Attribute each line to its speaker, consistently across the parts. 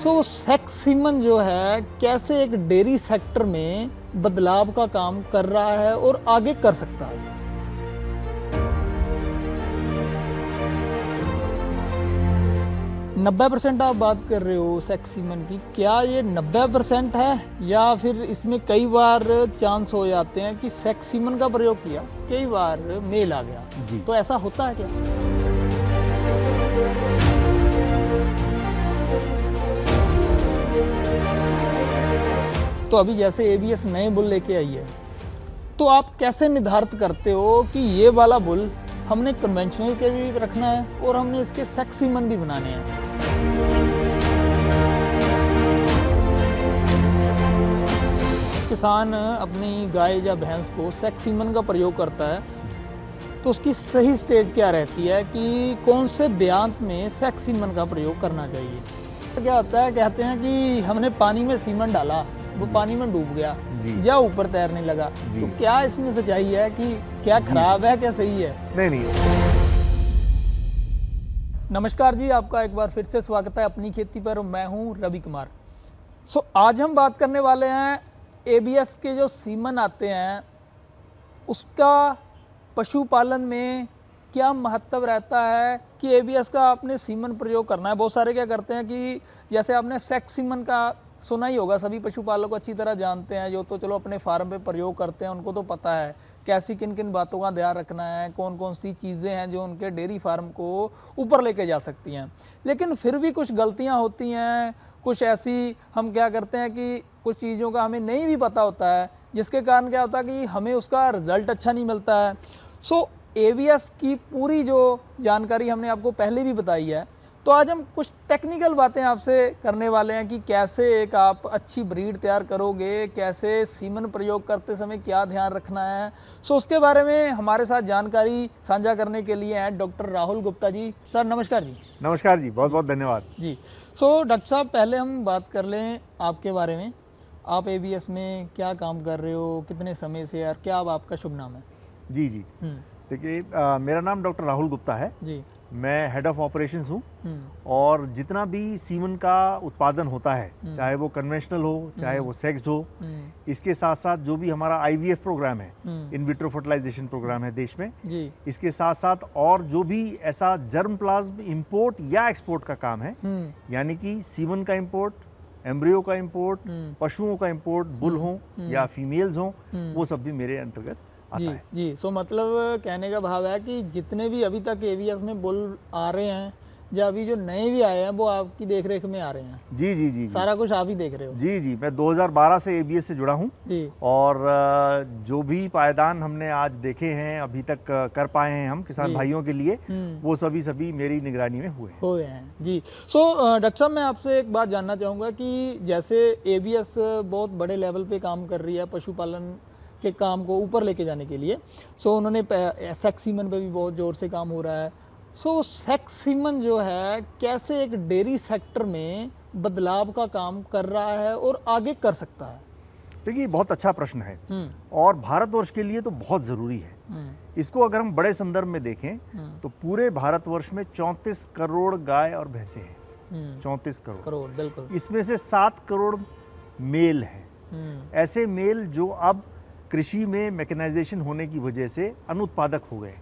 Speaker 1: Sex semen जो है कैसे एक डेयरी सेक्टर में बदलाव का काम कर रहा है और आगे कर सकता है। 90% आप बात कर रहे हो सेक्स सीमन की, क्या ये 90% है या फिर इसमें कई बार चांस हो जाते हैं कि सेक्स सीमन का प्रयोग किया, कई बार मेल आ गया, तो ऐसा होता है क्या? तो अभी जैसे एबीएस नए बुल लेके आई है, तो आप कैसे निर्धारित करते हो कि ये वाला बुल हमने कन्वेंशनल के भी रखना है और हमने इसके सेक्स सीमन भी बनाने हैं? किसान अपनी गाय या भैंस को सेक्स सीमन का प्रयोग करता है, तो उसकी सही स्टेज क्या रहती है कि कौन से ब्यांत में सेक्स सीमन का प्रयोग करना चाहिए? क्या होता है, कहते हैं कि हमने पानी में सीमन डाला, वो पानी में डूब गया या ऊपर तैरने लगा, तो क्या इसमें सच्चाई है कि क्या खराब है क्या सही है?
Speaker 2: नहीं।
Speaker 1: नमस्कार जी, आपका एक बार फिर से स्वागत है अपनी खेती पर। मैं हूं रवि कुमार। आज हम बात करने वाले हैं एबीएस के जो सीमन आते हैं उसका पशुपालन में क्या महत्व रहता है कि एबीएस का आपने सीमन प्रयोग करना है। बहुत सारे क्या करते हैं कि जैसे आपने सेक्स सीमन का सुना ही होगा, सभी पशुपालक अच्छी तरह जानते हैं, जो तो चलो अपने फार्म पे प्रयोग करते हैं, उनको तो पता है कैसी किन किन बातों का ध्यान रखना है, कौन कौन सी चीज़ें हैं जो उनके डेयरी फार्म को ऊपर लेके जा सकती हैं। लेकिन फिर भी कुछ गलतियां होती हैं, कुछ ऐसी हम क्या करते हैं कि कुछ चीज़ों का हमें नहीं भी पता होता है, जिसके कारण क्या होता है कि हमें उसका रिजल्ट अच्छा नहीं मिलता है। एबीएस की पूरी जो जानकारी हमने आपको पहले भी बताई है, तो आज हम कुछ टेक्निकल बातें आपसे करने वाले हैं कि कैसे एक आप अच्छी ब्रीड तैयार करोगे, कैसे सीमन प्रयोग करते समय क्या ध्यान रखना है। उसके बारे में हमारे साथ जानकारी साझा करने के लिए हैं डॉक्टर राहुल गुप्ता जी। सर नमस्कार जी।
Speaker 2: नमस्कार जी, बहुत बहुत धन्यवाद
Speaker 1: जी। डॉक्टर साहब, पहले हम बात कर लें आपके बारे में। आप एबीएस में क्या काम कर रहे हो, कितने समय से, और क्या आपका शुभ नाम है?
Speaker 2: जी। देखिए, मेरा नाम डॉक्टर राहुल गुप्ता है जी। मैं हेड ऑफ ऑपरेशंस हूँ और जितना भी सीमन का उत्पादन होता है, चाहे वो कन्वेंशनल हो, चाहे वो सेक्स्ड हो, इसके साथ साथ जो भी हमारा आईवीएफ प्रोग्राम है, इन विट्रो फर्टिलाइजेशन प्रोग्राम है देश में जी। इसके साथ साथ और जो भी ऐसा जर्म प्लाज्म इंपोर्ट या एक्सपोर्ट का काम है, यानी कि सीमन का इंपोर्ट, एम्ब्रियो का इंपोर्ट, पशुओं का इंपोर्ट, बुल हो या फीमेल्स हो, वो सब भी मेरे अंतर्गत आता है
Speaker 1: जी। मतलब कहने का भाव है कि जितने भी अभी तक एबीएस में बुल आ रहे हैं या अभी जो नए भी आए हैं वो आपकी देखरेख में आ रहे हैं?
Speaker 2: जी।
Speaker 1: सारा कुछ आप ही देख रहे हो?
Speaker 2: जी। मैं 2012 से एबीएस से जुड़ा हूँ और जो भी पायदान हमने आज देखे हैं, अभी तक कर पाए हैं हम किसान भाइयों के लिए, वो सभी मेरी निगरानी में हुए
Speaker 1: हैं जी। डॉक्टर साहब, मैं आपसे एक बात जानना चाहूँगा कि जैसे एबीएस बहुत बड़े लेवल पे काम कर रही है पशुपालन के काम को ऊपर लेके जाने के लिए, उन्होंने सेक्स सीमन पे भी बहुत ज़ोर से काम हो रहा है। सेक्स सीमन जो है कैसे एक डेयरी सेक्टर में बदलाव का काम कर रहा है और आगे कर सकता है?
Speaker 2: देखिए, बहुत अच्छा प्रश्न है और भारतवर्ष के लिए तो बहुत ज़रूरी है। इसको अगर हम बड़े संदर्भ में देखें तो पूरे भारतवर्ष में 34 करोड़ गाय और भैंसें हैं। 34 करोड़,
Speaker 1: बिल्कुल।
Speaker 2: इसमें से 7 करोड़ मेल हैं। ऐसे मेल जो अब कृषि में मैकेनाइजेशन होने की वजह से अनुत्पादक हो गए।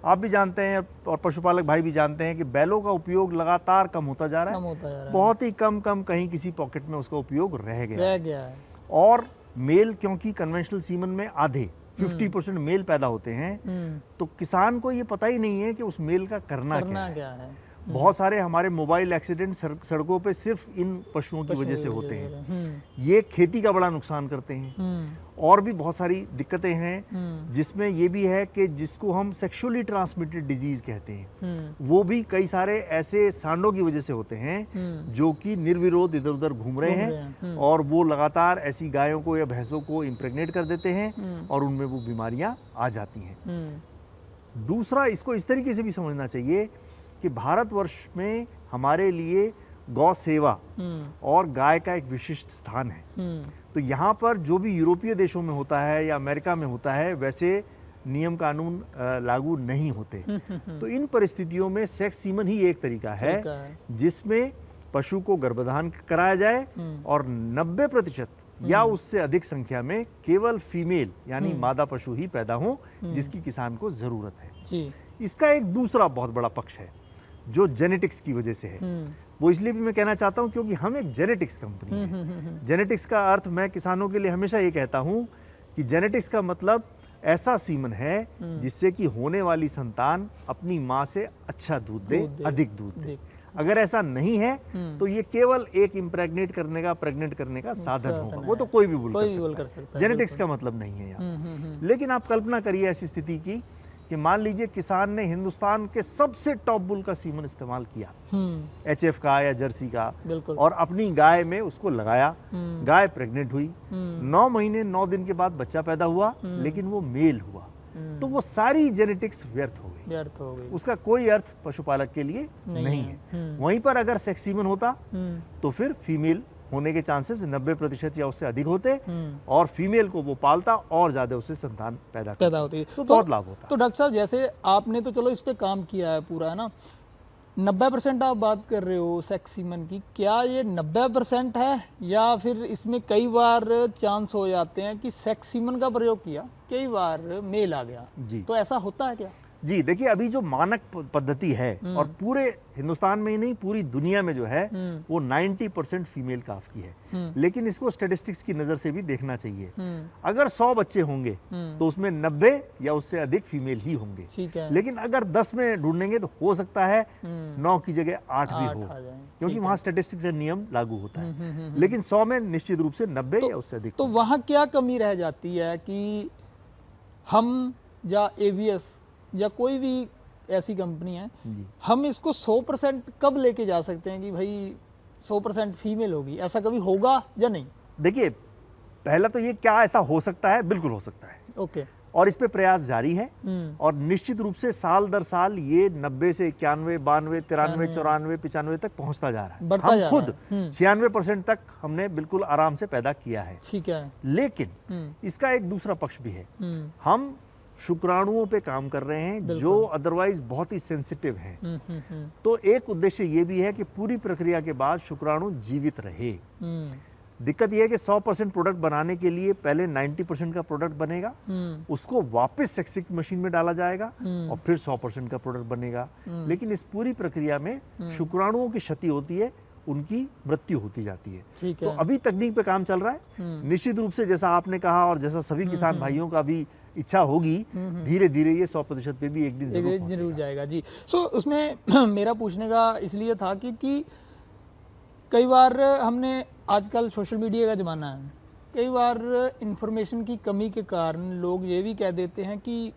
Speaker 2: आप भी जानते हैं और पशुपालक भाई भी जानते हैं कि बैलों का उपयोग लगातार कम होता जा रहा है। बहुत ही कम कहीं किसी पॉकेट में उसका उपयोग रह गया है। और मेल, क्योंकि कन्वेंशनल सीमन में आधे 50% मेल पैदा होते हैं, तो किसान को ये पता ही नहीं है कि उस मेल का करना क्या है। बहुत सारे हमारे मोबाइल एक्सीडेंट सड़कों पे सिर्फ इन पशुओं की वजह से होते हैं। ये खेती का बड़ा नुकसान करते हैं और भी बहुत सारी दिक्कतें हैं, जिसमें ये भी है कि जिसको हम सेक्सुअली ट्रांसमिटेड डिजीज कहते हैं, वो भी कई सारे ऐसे सांडों की वजह से होते हैं जो कि निर्विरोध इधर उधर घूम रहे हैं और वो लगातार ऐसी गायों को या भैंसों को इम्प्रेग्नेट कर देते हैं और उनमें वो बीमारियां आ जाती हैं। दूसरा, इसको इस तरीके से भी समझना चाहिए कि भारतवर्ष में हमारे लिए गौ सेवा और गाय का एक विशिष्ट स्थान है। तो यहाँ पर जो भी यूरोपीय देशों में होता है या अमेरिका में होता है, वैसे नियम कानून लागू नहीं होते। तो इन परिस्थितियों में सेक्स सीमन ही एक तरीका है जिसमें पशु को गर्भधान कराया जाए और 90% या उससे अधिक संख्या में केवल फीमेल यानी मादा पशु ही पैदा हो जिसकी किसान को जरूरत है
Speaker 1: जी।
Speaker 2: इसका एक दूसरा बहुत बड़ा पक्ष है जो जेनेटिक्स की वजह से है। वो इसलिए भी मैं कहना चाहता हूं क्योंकि हम एक जेनेटिक्स कंपनी है। जेनेटिक्स का अर्थ मैं किसानों के लिए हमेशा ये कहता हूं कि जेनेटिक्स का मतलब ऐसा सीमन है जिससे कि होने वाली संतान अपनी माँ से अच्छा दूध दे, अधिक दूध दे। अगर ऐसा नहीं है तो ये केवल एक इम्प्रेग्नेट करने का, प्रेग्नेंट करने का साधन होगा। वो तो कोई भी बोल कर सकता है। जेनेटिक्स का मतलब नहीं है यहाँ। लेकिन आप कल्पना करिए ऐसी स्थिति की कि मान लीजिए किसान ने हिंदुस्तान के सबसे टॉप बुल का सीमन इस्तेमाल किया, HF का या जर्सी का, और अपनी गाय में उसको लगाया। गाय प्रेग्नेंट हुई, 9 महीने 9 दिन के बाद बच्चा पैदा हुआ, लेकिन वो मेल हुआ, तो वो सारी जेनेटिक्स व्यर्थ हो गई। उसका कोई अर्थ पशुपालक के लिए नहीं है। वहीं पर अगर सेक्स सीमन होता तो फिर फीमेल होने के चांसेस 90% या उससे अधिक होते और फीमेल को वो पालता और ज्यादा उससे संतान पैदा होती है, तो बहुत लाभ होता।
Speaker 1: तो डॉक्टर साहब जैसे आपने तो चलो इस पे काम किया है पूरा, है ना, 90% आप बात कर रहे हो सेक्स सीमन की, क्या ये 90% है या फिर इसमें कई बार चांस हो जाते हैं कि सेक्स सीमन का प्रयोग किया, कई बार मेल आ गया जी, तो ऐसा होता है क्या?
Speaker 2: जी देखिए, अभी जो मानक पद्धति है और पूरे हिंदुस्तान में ही नहीं पूरी दुनिया में जो है वो 90% फीमेल काफ की है, लेकिन इसको स्टैटिस्टिक्स की नजर से भी देखना चाहिए। अगर 100 बच्चे होंगे तो उसमें 90 या उससे अधिक फीमेल ही होंगे, ठीक है। लेकिन अगर 10 में ढूंढेंगे तो हो सकता है 9 की जगह 8 भी हो, क्योंकि वहां स्टैटिस्टिक्स का नियम लागू होता है। लेकिन 100 में निश्चित रूप से 90 या उससे अधिक।
Speaker 1: तो वहां क्या कमी रह जाती है कि हम या ABS या कोई भी ऐसी कंपनी है, हम इसको 100% कब लेके जा सकते हैं कि भाई 100% फीमेल होगी, ऐसा कभी होगा या नहीं? देखिए,
Speaker 2: पहला तो ये क्या ऐसा हो सकता है, बिल्कुल हो सकता है,
Speaker 1: ओके।
Speaker 2: और इस पे प्रयास जारी है और निश्चित रूप से साल दर साल ये 90 से 91, 92, 93, 94, 95 तक पहुंचता जा रहा है। हम खुद 96% तक हमने बिल्कुल आराम से पैदा किया है,
Speaker 1: ठीक है।
Speaker 2: लेकिन इसका एक दूसरा पक्ष भी है, हम शुक्राणुओं पे काम कर रहे हैं जो अदरवाइज बहुत ही सेंसिटिव हैं। तो एक उद्देश्य ये भी है कि पूरी प्रक्रिया के बाद शुक्राणु जीवित रहे। दिक्कत यह है कि 100% प्रोडक्ट बनाने के लिए पहले 90% का प्रोडक्ट बनेगा, उसको वापस सेक्सिक मशीन में डाला जाएगा और फिर 100% का प्रोडक्ट बनेगा। लेकिन इस पूरी प्रक्रिया में शुक्राणुओं की क्षति होती है, उनकी मृत्यु होती जाती है। तो अभी तकनीक पे काम चल रहा है। निश्चित रूप से जैसा आपने कहा और जैसा सभी किसान भाइयों का भी इच्छा होगी, धीरे धीरे ये 100% पे भी एक दिन जरूर जाएगा
Speaker 1: जी। सो उसमें मेरा पूछने का इसलिए था कि कई बार हमने, आजकल सोशल मीडिया का ज़माना है, कई बार इंफॉर्मेशन की कमी के कारण लोग ये भी कह देते हैं कि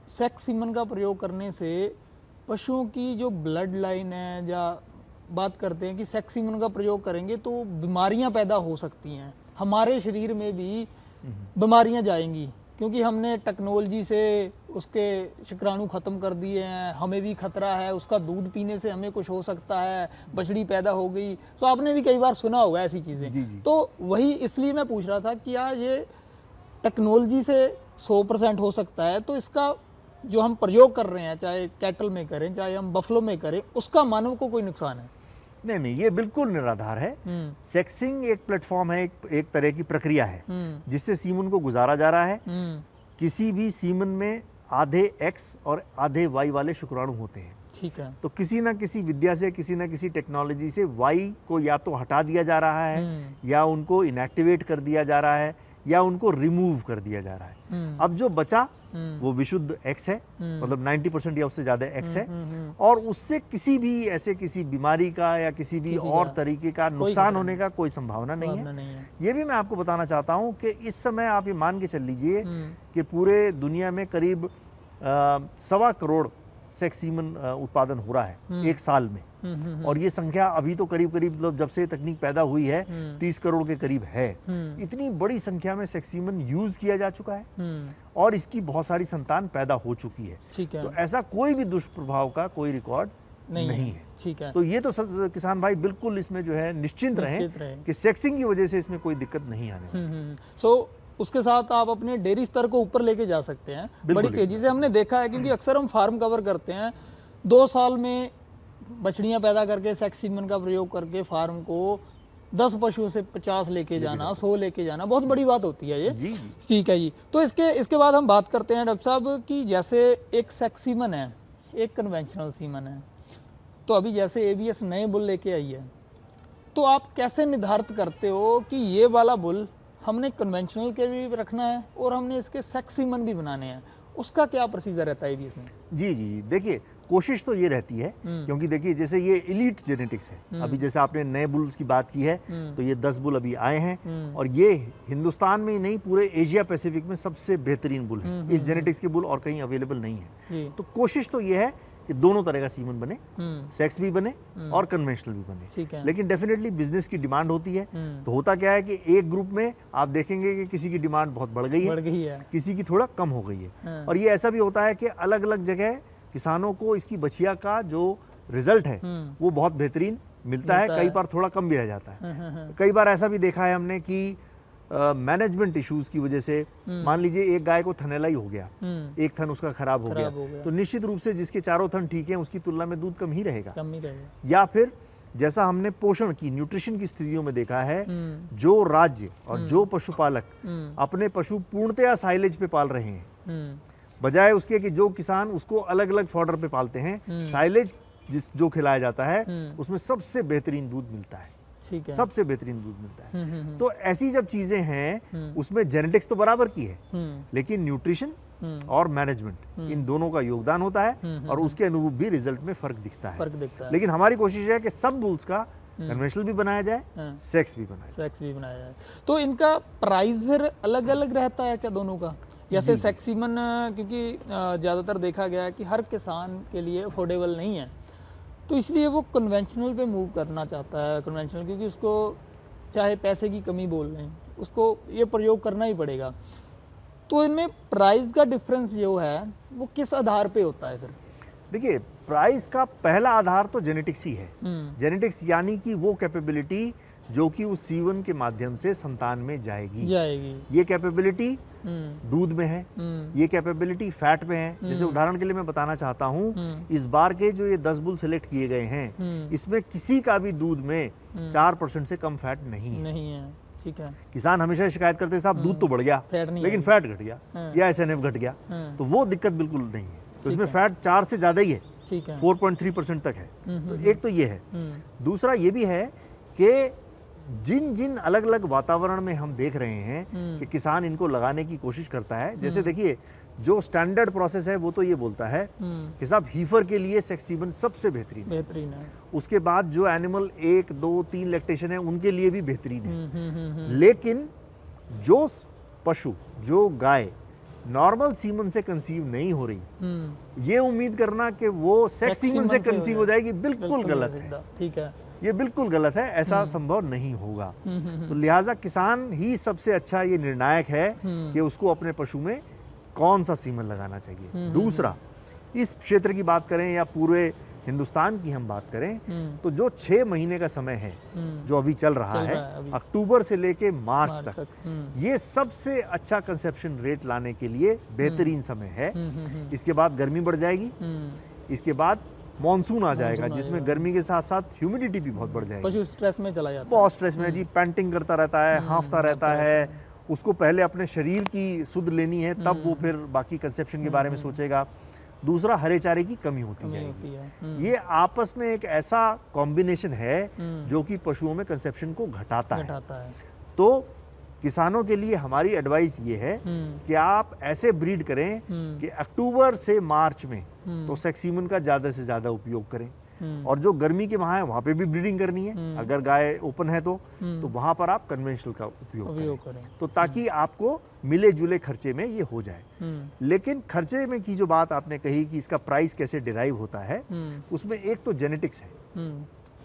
Speaker 1: सेक्स सीमन का प्रयोग करने से पशुओं की जो ब्लड लाइन है, या बात करते हैं कि सेक्स सीमन का प्रयोग करेंगे तो बीमारियां पैदा हो सकती हैं, हमारे शरीर में भी बीमारियां जाएंगी, क्योंकि हमने टेक्नोलॉजी से उसके शुक्राणु ख़त्म कर दिए हैं, हमें भी खतरा है, उसका दूध पीने से हमें कुछ हो सकता है, बछड़ी पैदा हो गई। तो आपने भी कई बार सुना होगा ऐसी चीज़ें। तो वही इसलिए मैं पूछ रहा था कि यार ये टेक्नोलॉजी से 100% हो सकता है, तो इसका जो हम प्रयोग कर रहे हैं, चाहे कैटल में करें चाहे हम बफलो में करें, उसका मानव को कोई नुकसान है?
Speaker 2: नहीं, ये बिल्कुल निराधार है। सेक्सिंग एक प्लेटफॉर्म है, एक तरह की प्रक्रिया है जिससे सीमन को गुजारा जा रहा है। किसी भी सीमन में आधे X और आधे Y वाले शुक्राणु होते हैं,
Speaker 1: ठीक है।
Speaker 2: तो किसी ना किसी विद्या से, किसी ना किसी टेक्नोलॉजी से Y को या तो हटा दिया जा रहा है, या उनको इनएक्टिवेट कर दिया जा रहा है, या उनको रिमूव कर दिया जा रहा है। अब जो बचा वो विशुद्ध X है, मतलब 90% या उससे ज्यादा X है, और उससे किसी भी ऐसे किसी बीमारी का या किसी भी और तरीके का नुकसान होने का कोई संभावना नहीं है। ये भी मैं आपको बताना चाहता हूँ कि इस समय आप ये मान के चल लीजिए कि पूरे दुनिया में करीब 1.25 करोड़ सेक्स सीमन उत्पादन हो रहा है एक साल में, और ये संख्या अभी तो करीब मतलब जब से तकनीक पैदा हुई है 30 करोड़ के करीब है। इतनी बड़ी संख्या में सेक्स सीमन यूज किया जा चुका है और इसकी बहुत सारी संतान पैदा हो चुकी है, ठीक है। तो ऐसा कोई भी दुष्प्रभाव का कोई रिकॉर्ड नहीं है, ठीक है। तो ये तो किसान भाई बिल्कुल इसमें जो है निश्चिंत रहें कि सेक्सिंग की वजह से इसमें कोई दिक्कत नहीं आने।
Speaker 1: सो उसके साथ आप अपने डेयरी स्तर को ऊपर लेके जा सकते हैं बड़ी तेजी से। हमने देखा है, क्योंकि अक्सर हम फार्म कवर करते हैं, 2 साल में बछड़ियां पैदा करके सेक्स सीमन का प्रयोग करके फार्म को 10 पशुओं से 50 लेके जाना, 100 लेके जाना बहुत बड़ी बात होती है ये।
Speaker 2: जी
Speaker 1: ठीक है जी। तो इसके बाद हम बात करते हैं डॉक्टर साहब कि जैसे एक सेक्स सीमन है, एक कन्वेंशनल सीमन है, तो अभी जैसे एबीएस नए बुल लेके आई है, तो आप कैसे निर्धारित करते हो कि ये वाला बुल हमने कन्वेंशनल के भी रखना है और हमने इसके सेक्स सीमन भी बनाने हैं, उसका क्या प्रोसीजर रहता है एबीएस में?
Speaker 2: जी जी, देखिए कोशिश तो ये रहती है, क्योंकि देखिए जैसे ये एलीट जेनेटिक्स है, अभी जैसे आपने नए बुल्स की बात की है, तो ये 10 बुल अभी आए हैं और ये हिंदुस्तान में ही नहीं पूरे एशिया पैसिफिक में सबसे बेहतरीन बुल है। इस जेनेटिक्स के बुल और कहीं अवेलेबल नहीं है। तो कोशिश तो ये है कि दोनों तरह का सीमन बने, सेक्स भी बने और कन्वेंशनल भी बने।
Speaker 1: ठीक है।
Speaker 2: लेकिन डेफिनेटली बिजनेस की डिमांड होती है, तो होता क्या है कि एक ग्रुप में आप देखेंगे कि किसी की डिमांड बहुत बढ़ गई है, किसी की थोड़ा कम हो गई है। और ये ऐसा भी होता है कि अलग अलग जगह किसानों को इसकी बछिया का जो रिजल्ट है वो बहुत बेहतरीन मिलता है, कई बार थोड़ा कम भी रह जाता है। कई बार ऐसा भी देखा है हमने कि मैनेजमेंट इश्यूज की वजह से, मान लीजिए एक गाय को थनैलाई हो गया, एक थन उसका खराब हो गया, तो निश्चित रूप से जिसके चारों थन ठीक हैं उसकी तुलना में दूध कम ही रहेगा। या फिर जैसा हमने पोषण की, न्यूट्रिशन की स्थितियों में देखा है, जो राज्य और जो पशुपालक अपने पशु पूर्णतया साइलेज पे पाल रहे हैं, बजाय उसके कि जो किसान उसको अलग अलग फॉडर पे पालते हैं, साइलेज जो खिलाया जाता है उसमें सबसे बेहतरीन दूध मिलता है।
Speaker 1: ठीक है।
Speaker 2: सबसे बेहतरीन दूध मिलता है। तो ऐसी जब चीजें हैं उसमें जेनेटिक्स तो बराबर की है, लेकिन न्यूट्रिशन और मैनेजमेंट इन दोनों का योगदान होता है और उसके अनुरूप भी रिजल्ट में फर्क दिखता है। लेकिन हमारी कोशिश है कि सब बुल्स का कन्वेंशनल भी बनाया जाए, सेक्स भी बनाया जाए।
Speaker 1: तो इनका प्राइस फिर अलग अलग रहता है क्या दोनों का? जैसे सेक्स सीमन क्योंकि ज़्यादातर देखा गया है कि हर किसान के लिए अफोर्डेबल नहीं है, तो इसलिए वो कन्वेंशनल पे मूव करना चाहता है। कन्वेंशनल क्योंकि उसको चाहे पैसे की कमी बोल लें, उसको ये प्रयोग करना ही पड़ेगा। तो इनमें प्राइस का डिफरेंस जो है वो किस आधार पे होता है फिर?
Speaker 2: देखिए, प्राइस का पहला आधार तो जेनेटिक्स ही है। जेनेटिक्स यानी कि वो कैपेबिलिटी जो कि उस सीवन के माध्यम से संतान में जाएगी। ये कैपेबिलिटी दूध में है, ये कैपेबिलिटी फैट में है। जैसे उदाहरण के लिए मैं बताना चाहता हूँ, इस बार के जो ये 10 बुल सिलेक्ट किए गए हैं, इसमें किसी का भी दूध में 4% से कम फैट नहीं है।
Speaker 1: ठीक है।
Speaker 2: किसान हमेशा शिकायत करते हैं साहब दूध तो बढ़ गया लेकिन फैट घट गया या एसएनएफ घट गया, तो वो दिक्कत बिल्कुल नहीं है। तो इसमें फैट 4 से ज्यादा ही है, 4.3% तक है। तो एक तो ये है। दूसरा ये भी है कि जिन जिन अलग अलग वातावरण में हम देख रहे हैं कि किसान इनको लगाने की कोशिश करता है, जैसे देखिए जो स्टैंडर्ड प्रोसेस है वो तो ये बोलता है कि साहब हीफर के लिए सेक्स सीमन सबसे बेहतरीन है। उसके बाद जो एनिमल 1, 2, 3 लैक्टेशन है उनके लिए भी बेहतरीन है। लेकिन जो पशु, जो गाय नॉर्मल सीमन से कंसीव नहीं हो रही, ये उम्मीद करना कि वो सेक्स सीमन से कंसीव हो जाएगी, बिल्कुल गलत है।
Speaker 1: ठीक है,
Speaker 2: ये बिल्कुल गलत है, ऐसा संभव नहीं होगा। तो लिहाजा किसान ही सबसे अच्छा ये निर्णायक है कि उसको अपने पशु में कौन सा सीमन लगाना चाहिए। दूसरा, इस क्षेत्र की बात करें या पूरे हिंदुस्तान की हम बात करें, तो जो 6 महीने का समय है जो अभी चल रहा है, अक्टूबर से लेके मार्च तक, ये सबसे अच्छा कंसेप्शन रेट लाने के लिए बेहतरीन समय है। इसके बाद गर्मी बढ़ जाएगी, इसके बाद मॉनसून आ जाएगा जिसमें गर्मी के साथ साथ ह्यूमिडिटी भी बहुत बढ़ जाएगी।
Speaker 1: पशु स्ट्रेस में चला जाता है,
Speaker 2: बहुत स्ट्रेस में जी, पैंटिंग करता रहता है, हांफता रहता है। उसको पहले अपने शरीर की सुध लेनी है, तब वो फिर बाकी कंसेप्शन के बारे में सोचेगा। दूसरा, हरे चारे की कमी होती जाएगी। ये आपस में एक ऐसा कॉम्बिनेशन है जो कि पशुओं में कंसेप्शन को घटाता है। तो किसानों के लिए हमारी एडवाइस ये है कि आप ऐसे ब्रीड करें कि अक्टूबर से मार्च में तो सेक्स सीमन का ज्यादा से ज्यादा उपयोग करें, और जो गर्मी के माह है वहां पे भी ब्रीडिंग करनी है। अगर गाय ओपन है तो वहां पर आप कन्वेंशनल का उपयोग करें, तो ताकि आपको मिले जुले खर्चे में ये हो जाए। लेकिन खर्चे में की जो बात आपने कही कि इसका प्राइस कैसे डिराइव होता है, उसमें एक तो जेनेटिक्स है।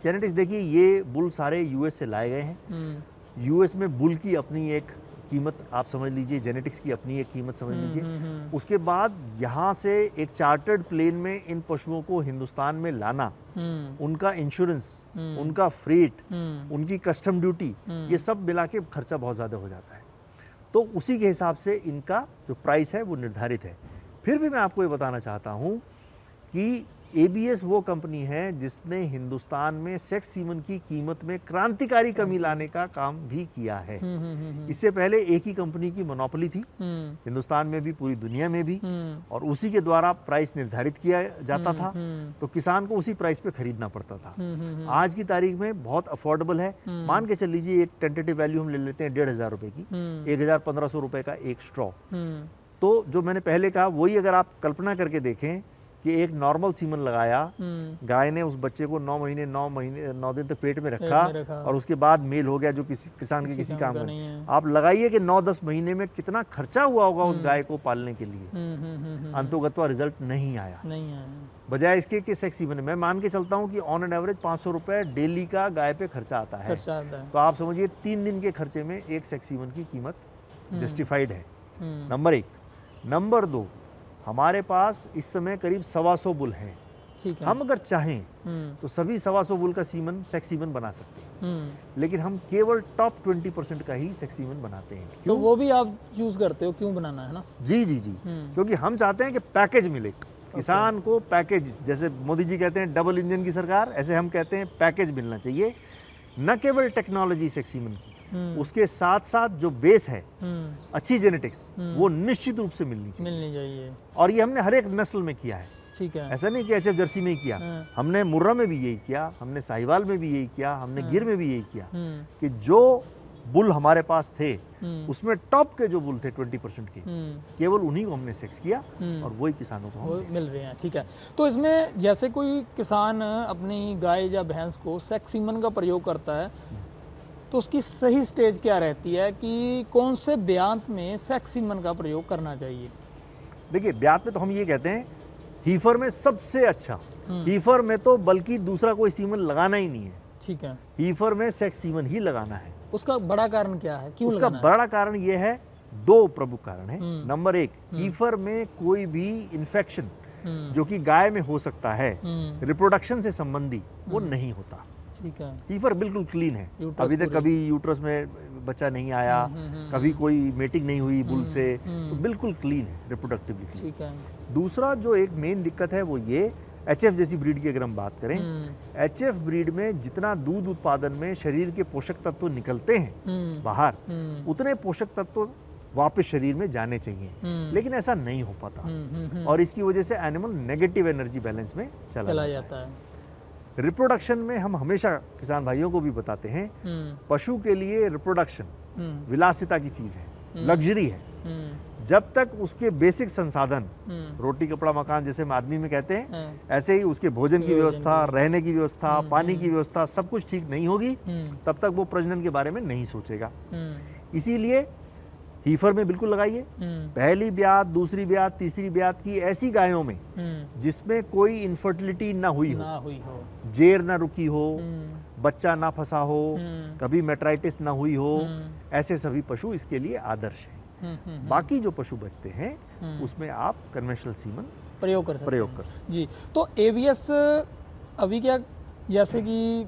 Speaker 2: जेनेटिक्स देखिए, ये बुल सारे यूएस से लाए गए हैं। यूएस में बुल की अपनी एक कीमत आप समझ लीजिए, जेनेटिक्स की अपनी एक कीमत समझ लीजिए। उसके बाद यहाँ से एक चार्टर्ड प्लेन में इन पशुओं को हिंदुस्तान में लाना, उनका इंश्योरेंस, उनका फ्रेट, उनकी कस्टम ड्यूटी, ये सब मिला के खर्चा बहुत ज़्यादा हो जाता है। तो उसी के हिसाब से इनका जो प्राइस है वो निर्धारित है। फिर भी मैं आपको ये बताना चाहता हूँ कि एबीएस वो कंपनी है जिसने हिंदुस्तान में सेक्स सीमन की कीमत में क्रांतिकारी कमी लाने का काम भी किया है। इससे पहले एक ही कंपनी की मोनोपोली थी हिंदुस्तान में भी, पूरी दुनिया में भी, और उसी के द्वारा प्राइस निर्धारित किया जाता था, तो किसान को उसी प्राइस पे खरीदना पड़ता था। आज की तारीख में बहुत अफोर्डेबल है। मान के चल लीजिए एक टेंटेटिव वैल्यू हम ले लेते हैं 1,500 रुपए की, 1,500 रुपए का एक स्ट्रॉ। तो जो मैंने पहले कहा वही अगर आप कल्पना करके देखें कि एक नॉर्मल सीमन लगाया, गाय ने उस बच्चे को 9 दिन तक पेट में रखा और उसके बाद मेल हो गया, जो किसी किसान के किसी काम का नहीं है। आप लगाइए कि 9-10 महीने में कितना खर्चा हुआ होगा उस गाय को पालने के लिए, अंतोगत्वा रिजल्ट नहीं आया। बजाय इसके कि सेक्स सीमन, मैं मान के चलता हूँ कि ऑन एन एवरेज 500 रुपए डेली का गाय पे खर्चा आता है। तो आप समझिए 3 दिन के खर्चे में एक सेक्स सीमन की कीमत जस्टिफाइड है। नंबर 1। नंबर 2, हमारे पास इस समय करीब 125 बुल हैं।
Speaker 1: ठीक है।
Speaker 2: हम अगर चाहें तो सभी 125 बुल का सीमन सेक्स सीमन बना सकते हैं, लेकिन हम केवल टॉप 20% का ही सेक्स सीमन बनाते हैं।
Speaker 1: तो वो भी आप चूज करते हो क्यों बनाना है ना?
Speaker 2: जी जी जी, क्योंकि हम चाहते हैं कि पैकेज मिले किसान को। पैकेज, जैसे मोदी जी कहते हैं डबल इंजन की सरकार, ऐसे हम कहते हैं पैकेज मिलना चाहिए। न केवल टेक्नोलॉजी सेक्स सीमन की, उसके साथ साथ जो बेस है, अच्छी जेनेटिक्स, वो निश्चित रूप से मिलनी चाहिए। और ये हमने हर एक नस्ल में किया है।
Speaker 1: ठीक है।
Speaker 2: ऐसा नहीं कि एचएफ जर्सी में ही किया, हमने मुर्रा में भी यही किया, हमने साहिवाल में भी यही किया, हमने गिर में भी यही किया कि जो बुल हमारे पास थे उसमें टॉप के जो बुल थे 20% के, केवल उन्हीं को हमने सेक्स किया और वही किसानों को
Speaker 1: मिल रहे हैं। ठीक है। तो इसमें जैसे कोई किसान अपनी गाय या भैंस को सेक्स सीमन का प्रयोग करता है, तो उसकी सही स्टेज क्या रहती है कि कौन से ब्यांत में सेक्स सीमन का प्रयोग करना चाहिए?
Speaker 2: देखिए, ब्यांत में तो हम ये कहते हैं हीफर में सबसे अच्छा, हीफर में तो बल्कि दूसरा कोई सीमन लगाना ही नहीं है।
Speaker 1: ठीक है।
Speaker 2: हीफर में सेक्स सीमन ही लगाना है।
Speaker 1: उसका बड़ा कारण क्या है, क्यों
Speaker 2: उसका बड़ा कारण ये है, 2 प्रमुख कारण है। नंबर 1, हीफर में कोई भी इन्फेक्शन जो कि गाय में हो सकता है रिप्रोडक्शन से संबंधी, वो नहीं होता।
Speaker 1: ठीक है।
Speaker 2: हीफर बिल्कुल क्लीन है। अभी तक कभी यूट्रस में बच्चा नहीं आया, कभी कोई मेटिंग नहीं हुई बुल से, तो बिल्कुल क्लीन है रिप्रोडक्टिवली।
Speaker 1: ठीक है।
Speaker 2: दूसरा जो एक मेन दिक्कत है वो ये, एचएफ जैसी ब्रीड की अगर हम बात करें, एचएफ ब्रीड में जितना दूध उत्पादन में शरीर के पोषक तत्व निकलते हैं बाहर, उतने पोषक तत्व वापस शरीर में जाने चाहिए, लेकिन ऐसा नहीं हो पाता और इसकी वजह से एनिमल नेगेटिव एनर्जी बैलेंस में चला जाता है। रिप्रोडक्शन में हम हमेशा किसान भाइयों को भी बताते हैं, पशु के लिए रिप्रोडक्शन विलासिता की चीज है, लग्जरी है। जब तक उसके बेसिक संसाधन, रोटी कपड़ा मकान जैसे हम आदमी में कहते हैं, ऐसे ही उसके भोजन की व्यवस्था, रहने की व्यवस्था, पानी की व्यवस्था, सब कुछ ठीक नहीं होगी, तब तक वो प्रजनन के बारे में नहीं सोचेगा। इसीलिए हीफर में बिल्कुल लगाइए। पहली ब्यात, दूसरी ब्यात, तीसरी ब्यात की ऐसी गायों में जिसमें कोई इनफर्टिलिटी ना हुई हो, जेर ना रुकी हो, बच्चा ना फंसा हो, कभी मेट्राइटिस ना हुई हो, ऐसे सभी पशु इसके लिए आदर्श हैं। बाकी जो पशु बचते हैं उसमें आप कन्वेंशनल सीमन प्रयोग कर सकते
Speaker 1: जी। तो एबीएस अभी क्या, जैसे कि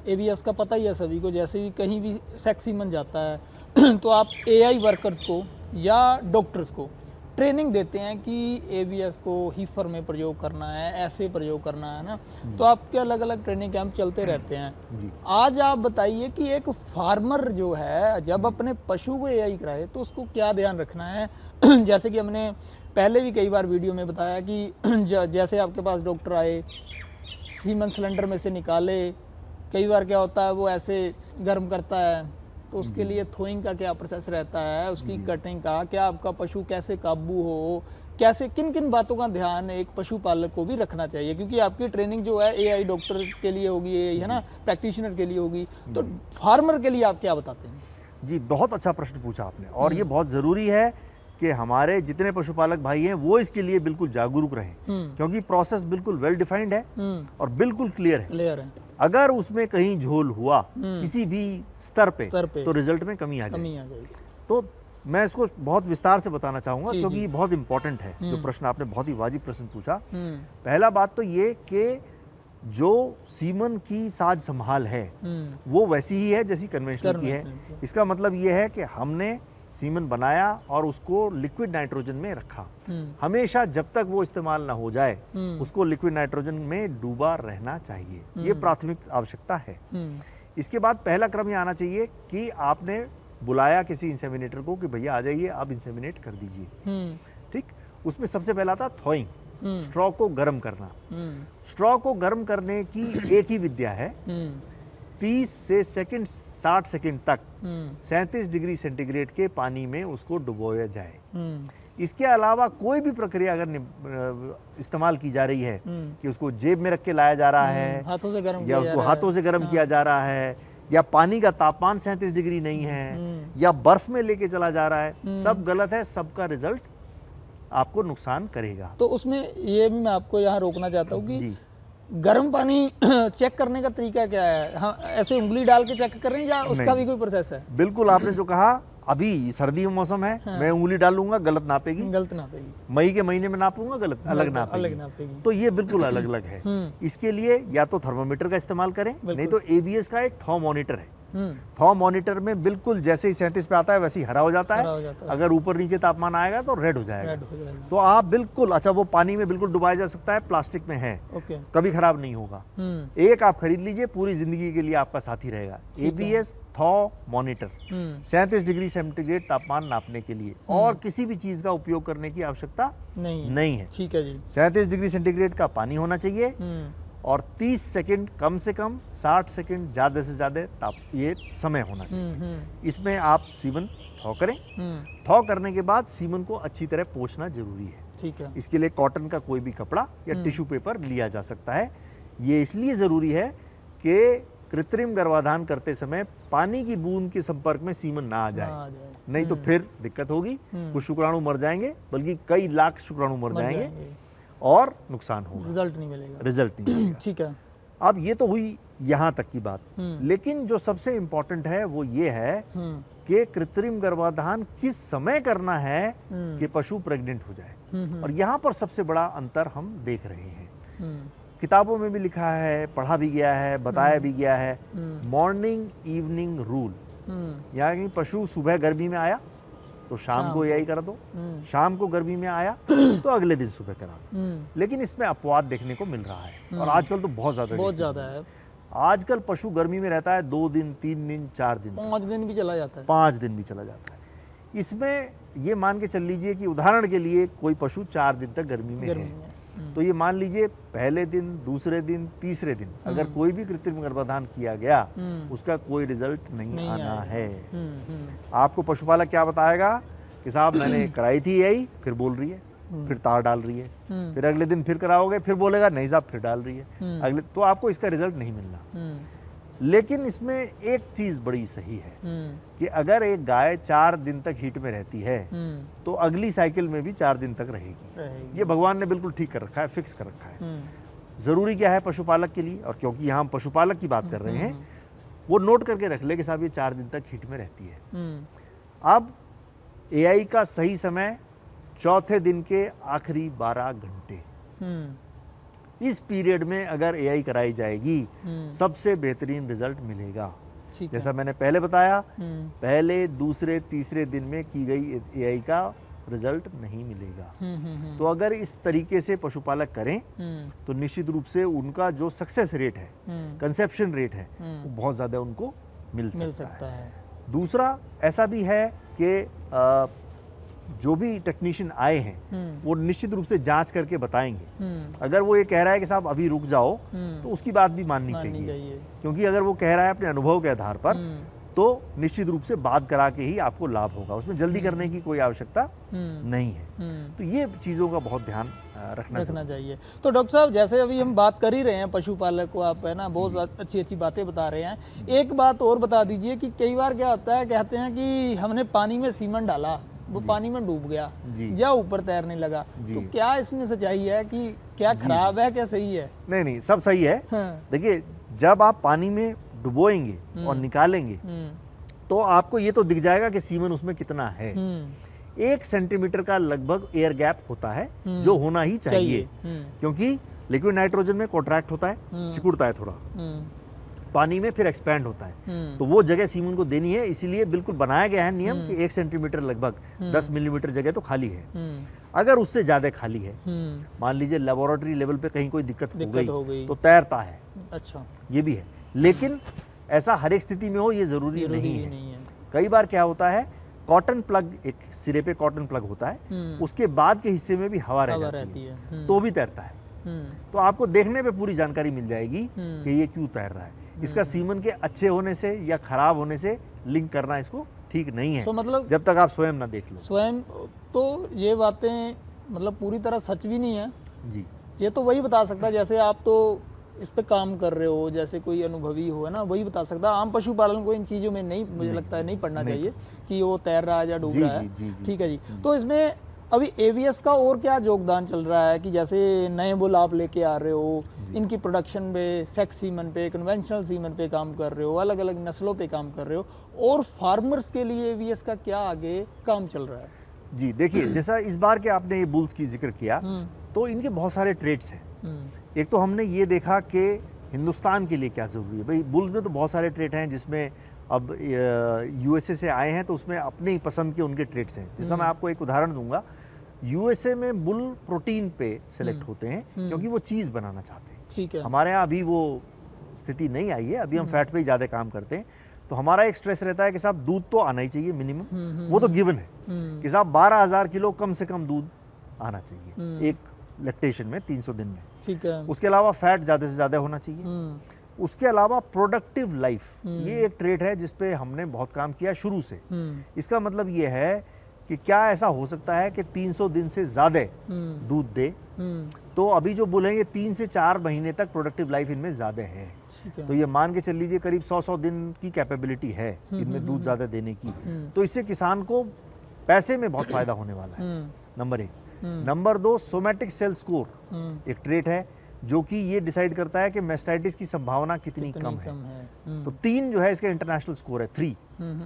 Speaker 1: एबीएस का पता ही है सभी को, जैसे भी कहीं भी सेक्स सीमन जाता है तो आप एआई वर्कर्स को या डॉक्टर्स को ट्रेनिंग देते हैं कि एबीएस को हीफर में प्रयोग करना है, ऐसे प्रयोग करना है ना, तो आपके अलग अलग ट्रेनिंग कैंप चलते रहते हैं जी। आज आप बताइए कि एक फार्मर जो है जब अपने पशु को एआई कराए तो उसको क्या ध्यान रखना है? जैसे कि हमने पहले भी कई बार वीडियो में बताया कि जैसे आपके पास डॉक्टर आए, सीमन सिलेंडर में से निकाले, कई बार क्या होता है वो ऐसे गर्म करता है, तो उसके लिए थोइंग का क्या प्रोसेस रहता है, उसकी कटिंग का क्या, आपका पशु कैसे काबू हो, कैसे, किन किन बातों का ध्यान एक पशुपालक को भी रखना चाहिए? क्योंकि आपकी ट्रेनिंग जो है एआई डॉक्टर के लिए होगी, है ना, प्रैक्टिशनर के लिए होगी, तो फार्मर के लिए आप क्या बताते हैं?
Speaker 2: जी, बहुत अच्छा प्रश्न पूछा आपने, और ये बहुत ज़रूरी है कि हमारे जितने पशुपालक भाई हैं वो इसके लिए बिल्कुल जागरूक रहें, क्योंकि प्रोसेस बिल्कुल वेल डिफाइंड है और बिल्कुल क्लियर है। अगर उसमें कहीं झोल हुआ किसी भी स्तर पे तो रिजल्ट में कमी आ जाएगी। तो मैं इसको बहुत विस्तार से बताना चाहूंगा क्योंकि ये बहुत इंपॉर्टेंट है। जो प्रश्न आपने, बहुत ही वाजिब प्रश्न पूछा। पहला बात तो ये कि जो सीमन की साज संभाल है वो वैसी ही है जैसी कन्वेंशनल की है। इसका मतलब ये है कि हमने सीमन बनाया और उसको लिक्विड नाइट्रोजन में रखा। हमेशा जब तक वो इस्तेमाल ना हो जाए उसको लिक्विड नाइट्रोजन में डूबा रहना चाहिए, ये प्राथमिक आवश्यकता है। इसके बाद पहला क्रम ये आना चाहिए कि आपने बुलाया किसी इंसेमिनेटर को कि भैया आ जाइए, आप इंसेमिनेट कर दीजिए। ठीक, उसमें सबसे पहला था थॉइंग, स्ट्रॉ को गर्म करना। स्ट्रॉ को गर्म करने की एक ही विद्या है, 30 से 60 सेकंड तक 37 डिग्री सेंटीग्रेड के पानी में उसको डुबोया जाए। इसके अलावा कोई भी प्रक्रिया अगर इस्तेमाल की जा रही है कि उसको जेब में रख के लाया जा रहा है,
Speaker 1: हाथों से गर्म
Speaker 2: या उसको हाथों से गर्म किया जा रहा है, या पानी का तापमान 37 डिग्री नहीं है, या बर्फ में लेके चला जा रहा है, सब गलत है। सबका रिजल्ट आपको नुकसान करेगा।
Speaker 1: तो उसमें ये भी मैं आपको यहाँ रोकना चाहता हूँ कि गर्म पानी चेक करने का तरीका क्या है? हाँ, ऐसे उंगली डाल के चेक कर रहे हैं या उसका भी कोई प्रोसेस है?
Speaker 2: बिल्कुल, आपने जो कहा, अभी सर्दी का मौसम है, हाँ। मैं उंगली डालूंगा, गलत नापेगी।
Speaker 1: गलत नापेगी।
Speaker 2: मई के महीने में नापूंगा, गलत अलग नापेगी। तो ये बिल्कुल अलग अलग है। इसके लिए या तो थर्मोमीटर का इस्तेमाल करें, नहीं तो एबीएस का एक थर्मोमीटर है। थर्मोमीटर में बिल्कुल जैसे ही 37 पे आता है वैसे ही हरा हो जाता है। अगर ऊपर नीचे तापमान आएगा तो रेड हो जाएगा। तो आप बिल्कुल, अच्छा वो पानी में बिल्कुल डुबाया जा सकता है, प्लास्टिक में है, कभी खराब नहीं होगा। एक आप खरीद लीजिए, पूरी जिंदगी के लिए आपका साथी रहेगा। एबीएस थर्मोमीटर 37 डिग्री सेंटीग्रेड तापमान नापने के लिए, और किसी भी चीज का उपयोग करने की आवश्यकता नहीं है। ठीक है जी। 37 डिग्री सेंटीग्रेड का पानी होना चाहिए और 30 सेकंड कम से कम, 60 सेकंड ज़्यादा से ज़्यादा ये समय होना चाहिए। इसमें आप सीमन थॉ करें। थॉ करने के बाद सीमन को अच्छी तरह पोंछना जरूरी है। ठीक है। इसके लिए कॉटन का कोई भी कपड़ा या टिश्यू पेपर लिया जा सकता है। ये इसलिए ज़रूरी है कि कृत्रिम गर्भाधान करते समय पानी की बूंद के संपर्क में सीमन ना आ जाए, नहीं तो फिर दिक्कत होगी। कुछ शुक्राणु मर जाएंगे, बल्कि कई लाख शुक्राणु मर जाएंगे और नुकसान होगा, रिजल्ट नहीं मिलेगा। ठीक है। अब ये तो हुई यहाँ तक की बात, लेकिन जो सबसे इम्पोर्टेंट है वो ये है कि कृत्रिम गर्भाधान किस समय करना है कि पशु प्रेग्नेंट हो जाए। और यहाँ पर सबसे बड़ा अंतर हम देख रहे हैं। किताबों में भी लिखा है, पढ़ा भी गया है, बताया भी गया है, मॉर्निंग इवनिंग रूल, यानी पशु सुबह गर्मी में आया तो शाम को यही कर दो, शाम को गर्मी में आया तो अगले दिन सुबह करा दो। लेकिन इसमें अपवाद देखने को मिल रहा है, और आजकल तो बहुत ज्यादा है। आजकल पशु गर्मी में रहता है 2 दिन, 3 दिन, 4 दिन, 5 दिन भी चला जाता है। 5 दिन भी चला जाता है। इसमें ये मान के चल लीजिए कि उदाहरण के लिए कोई पशु 4 दिन तक गर्मी में है, तो ये मान लीजिए पहले दिन, दूसरे दिन, तीसरे दिन अगर कोई भी कृत्रिम गर्भाधान किया गया, उसका कोई रिजल्ट नहीं आना है। आपको पशुपालक क्या बताएगा कि साहब मैंने कराई थी यही, फिर बोल रही है, फिर तार डाल रही है, फिर अगले दिन फिर कराओगे, फिर बोलेगा नहीं साहब फिर डाल रही है अगले, तो आपको इसका रिजल्ट नहीं मिलना। लेकिन इसमें एक चीज बड़ी सही है कि अगर एक गाय 4 दिन तक हीट में रहती है तो अगली साइकिल में भी 4 दिन तक रहेगी। ये भगवान ने बिल्कुल ठीक कर रखा है, फिक्स कर रखा है। जरूरी क्या है पशुपालक के लिए, और क्योंकि यहाँ हम पशुपालक की बात कर रहे हैं, वो नोट करके रख ले कि साहब ये 4 दिन तक हीट में रहती है। अब एआई का सही समय चौथे दिन के आखिरी 12 घंटे, इस पीरियड में अगर एआई कराई जाएगी सबसे बेहतरीन रिजल्ट मिलेगा। जैसा मैंने पहले बताया, पहले, दूसरे, तीसरे दिन में की गई एआई का रिजल्ट नहीं मिलेगा। तो अगर इस तरीके से पशुपालक करें तो निश्चित रूप से उनका जो सक्सेस रेट है, कंसेप्शन रेट है, वो बहुत ज्यादा उनको मिल सकता है। दूसरा ऐसा भी है कि जो भी टेक्नीशियन आए हैं वो निश्चित रूप से जांच करके बताएंगे। अगर वो ये कह रहा है कि साहब अभी रुक जाओ, तो उसकी बात भी माननी चाहिए, क्योंकि अगर वो कह रहा है अपने अनुभव के आधार पर, तो निश्चित रूप से बात करा के ही आपको लाभ होगा, उसमें जल्दी करने की कोई आवश्यकता नहीं है। तो ये चीज़ों का बहुत ध्यान रखना चाहिए।
Speaker 1: तो डॉक्टर साहब, जैसे अभी हम बात कर ही रहे हैं पशुपालक को, आप है ना बहुत अच्छी बातें बता रहे हैं। एक बात और बता दीजिए कि कई बार क्या होता है, कहते हैं कि हमने पानी में सीमन डाला, वो पानी में डूब गया या ऊपर तैरने लगा, तो क्या इसमें सच्चाई है कि क्या खराब है, क्या सही है?
Speaker 2: नहीं, सब सही है। देखिए, जब आप पानी में डुबोएंगे और निकालेंगे तो आपको ये तो दिख जाएगा कि सीमन उसमें कितना है। 1 सेंटीमीटर का लगभग एयर गैप होता है, जो होना ही चाहिए, क्योंकि लिक्विड नाइट्रोजन में कॉन्ट्रैक्ट होता है, सिकुड़ता है थोड़ा। पानी में फिर एक्सपैंड होता है। तो वो जगह सीमन को देनी है, इसीलिए बिल्कुल बनाया गया है नियम कि 1 सेंटीमीटर लगभग 10 मिलीमीटर जगह तो खाली है। अगर उससे ज्यादा खाली है, मान लीजिए लेबोरेटरी लेवल पे कहीं कोई दिक्कत हो गई तो तैरता है। अच्छा, ये भी है, लेकिन ऐसा हर एक स्थिति में हो ये जरूरी नहीं है। कई बार क्या होता है, कॉटन प्लग, एक सिरे पे कॉटन प्लग होता है, उसके बाद के हिस्से में भी हवा रहती है तो भी तैरता है। तो आपको देखने पे पूरी जानकारी मिल जाएगी कि ये क्यों तैर रहा है। इसका सीमन के अच्छे होने से या खराब होने से लिंक करना इसको ठीक नहीं है। मतलब जब तक आप स्वयं ना देख लो।
Speaker 1: स्वयं तो ये बातें मतलब पूरी तरह सच भी नहीं है
Speaker 2: जी।
Speaker 1: ये तो वही बता सकता है, जैसे आप तो इस पे काम कर रहे हो, जैसे कोई अनुभवी हो, है ना, वही बता सकता है। आम पशुपालन को इन चीज़ों में नहीं, मुझे लगता है नहीं पढ़ना चाहिए कि वो तैर रहा है या डूब रहा है। ठीक है जी। तो इसमें अभी एबीएस का और क्या योगदान चल रहा है कि जैसे नए बुल आप लेके आ रहे हो, इनकी प्रोडक्शन पे, सेक्स सीमन पे, कन्वेंशनल सीमन पे काम कर रहे हो, अलग अलग नस्लों पे काम कर रहे हो, और फार्मर्स के लिए एबीएस का क्या आगे काम चल रहा है?
Speaker 2: जी देखिए, जैसा इस बार के आपने ये बुल्स की जिक्र किया, तो इनके बहुत सारे ट्रेड्स हैं। एक तो हमने ये देखा कि हिंदुस्तान के लिए क्या ज़रूरी है। भाई बुल्स में तो बहुत सारे ट्रेड हैं, जिसमें अब यूएसए से आए हैं तो उसमें अपने ही पसंद के उनके ट्रेड्स हैं। जैसा मैं आपको एक उदाहरण दूंगा, यूएसए में बुल प्रोटीन पे सेलेक्ट होते हैं क्योंकि वो चीज़ बनाना चाहते हैं।
Speaker 1: ठीक है।
Speaker 2: हमारे यहाँ अभी वो स्थिति नहीं आई है, अभी हम फैट पे ही ज़्यादा काम करते हैं। तो हमारा एक स्ट्रेस रहता है कि साहब दूध तो आना ही चाहिए मिनिमम, वो तो गिवन है कि साहब 12,000 किलो कम से कम दूध आना चाहिए एक लैक्टेशन में 300 दिन में।
Speaker 1: ठीक है।
Speaker 2: उसके अलावा फैट ज़्यादा से ज़्यादा होना चाहिए। उसके अलावा प्रोडक्टिव लाइफ, ये एक ट्रेड है जिस पे हमने बहुत काम किया शुरू से। इसका मतलब ये है कि क्या ऐसा हो सकता है कि 300 दिन से ज़्यादा दूध दे, तो अभी जो बुल हैं ये 3 से 4 महीने तक प्रोडक्टिव लाइफ इनमें ज़्यादा है। तो ये मान के चल लीजिए करीब 100 दिन की कैपेबिलिटी है इनमें दूध ज़्यादा देने की। तो इससे किसान को पैसे में बहुत फायदा होने वाला है, number 1। Number 2, somatic cell score एक ट्रेट है जो कि ये डिसाइड करता है कि मेस्टाइटिस की संभावना कितनी कम है। तो 3 जो है इसका इंटरनेशनल स्कोर है 3।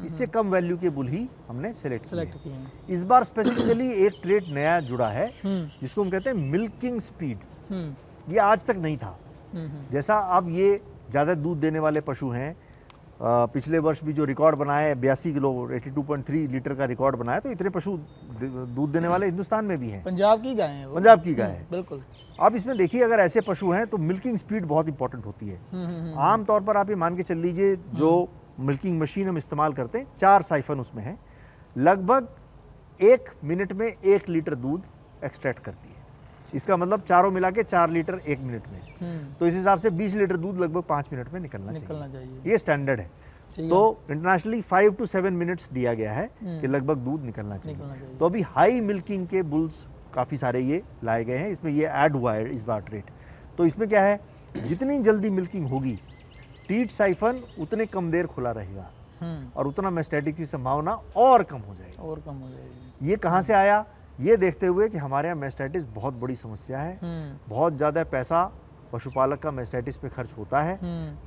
Speaker 2: इससे कम वैल्यू के बुल ही हमने सेलेक्ट किए हैं। इस बार स्पेसिफिकली एक ट्रेट नया जुड़ा है जिसको हम कहते हैं मिल्किंग स्पीड। ये आज तक नहीं था। जैसा अब ये ज़्यादा दूध देने वाले पशु हैं, पिछले वर्ष भी जो रिकॉर्ड बनाया है 82 किलो 82.3 लीटर का रिकॉर्ड बनाया, तो इतने पशु दूध देने वाले हिंदुस्तान में भी हैं।
Speaker 1: पंजाब की गाय है वो।
Speaker 2: पंजाब की गाय है,
Speaker 1: बिल्कुल।
Speaker 2: अब इसमें देखिए अगर ऐसे पशु हैं तो मिल्किंग स्पीड बहुत इंपॉर्टेंट होती है। आम तौर पर आप ये मान के चल लीजिए जो मिल्किंग मशीन हम इस्तेमाल करते हैं 4 साइफन उसमें है, लगभग 1 मिनट में 1 लीटर दूध एक्सट्रैक्ट करती है। इसका मतलब चारों मिला के 4 लीटर 1 मिनट में। तो इस हिसाब से 20 लीटर दूध लगभग 5 मिनट में निकलना चाहिए। ये स्टैंडर्ड है। तो इंटरनेशनली 5 to 7 मिनट्स दिया गया है कि लगभग दूध निकलना चाहिए। तो अभी हाई मिल्किंग के बुल्स काफ़ी सारे ये लाए गए हैं, इसमें ये ऐड हुआ है इस बार ट्रेट। तो इसमें क्या है, जितनी जल्दी मिल्किंग होगी टीट साइफन उतने कम देर खुला रहेगा और उतना मेस्टाइटिस की संभावना और कम हो जाएगी। ये कहाँ से आया, ये देखते हुए कि हमारे यहाँ मेस्टाइटिस बहुत बड़ी समस्या है, बहुत ज़्यादा पैसा पशुपालक का मेस्टाइटिस पे खर्च होता है।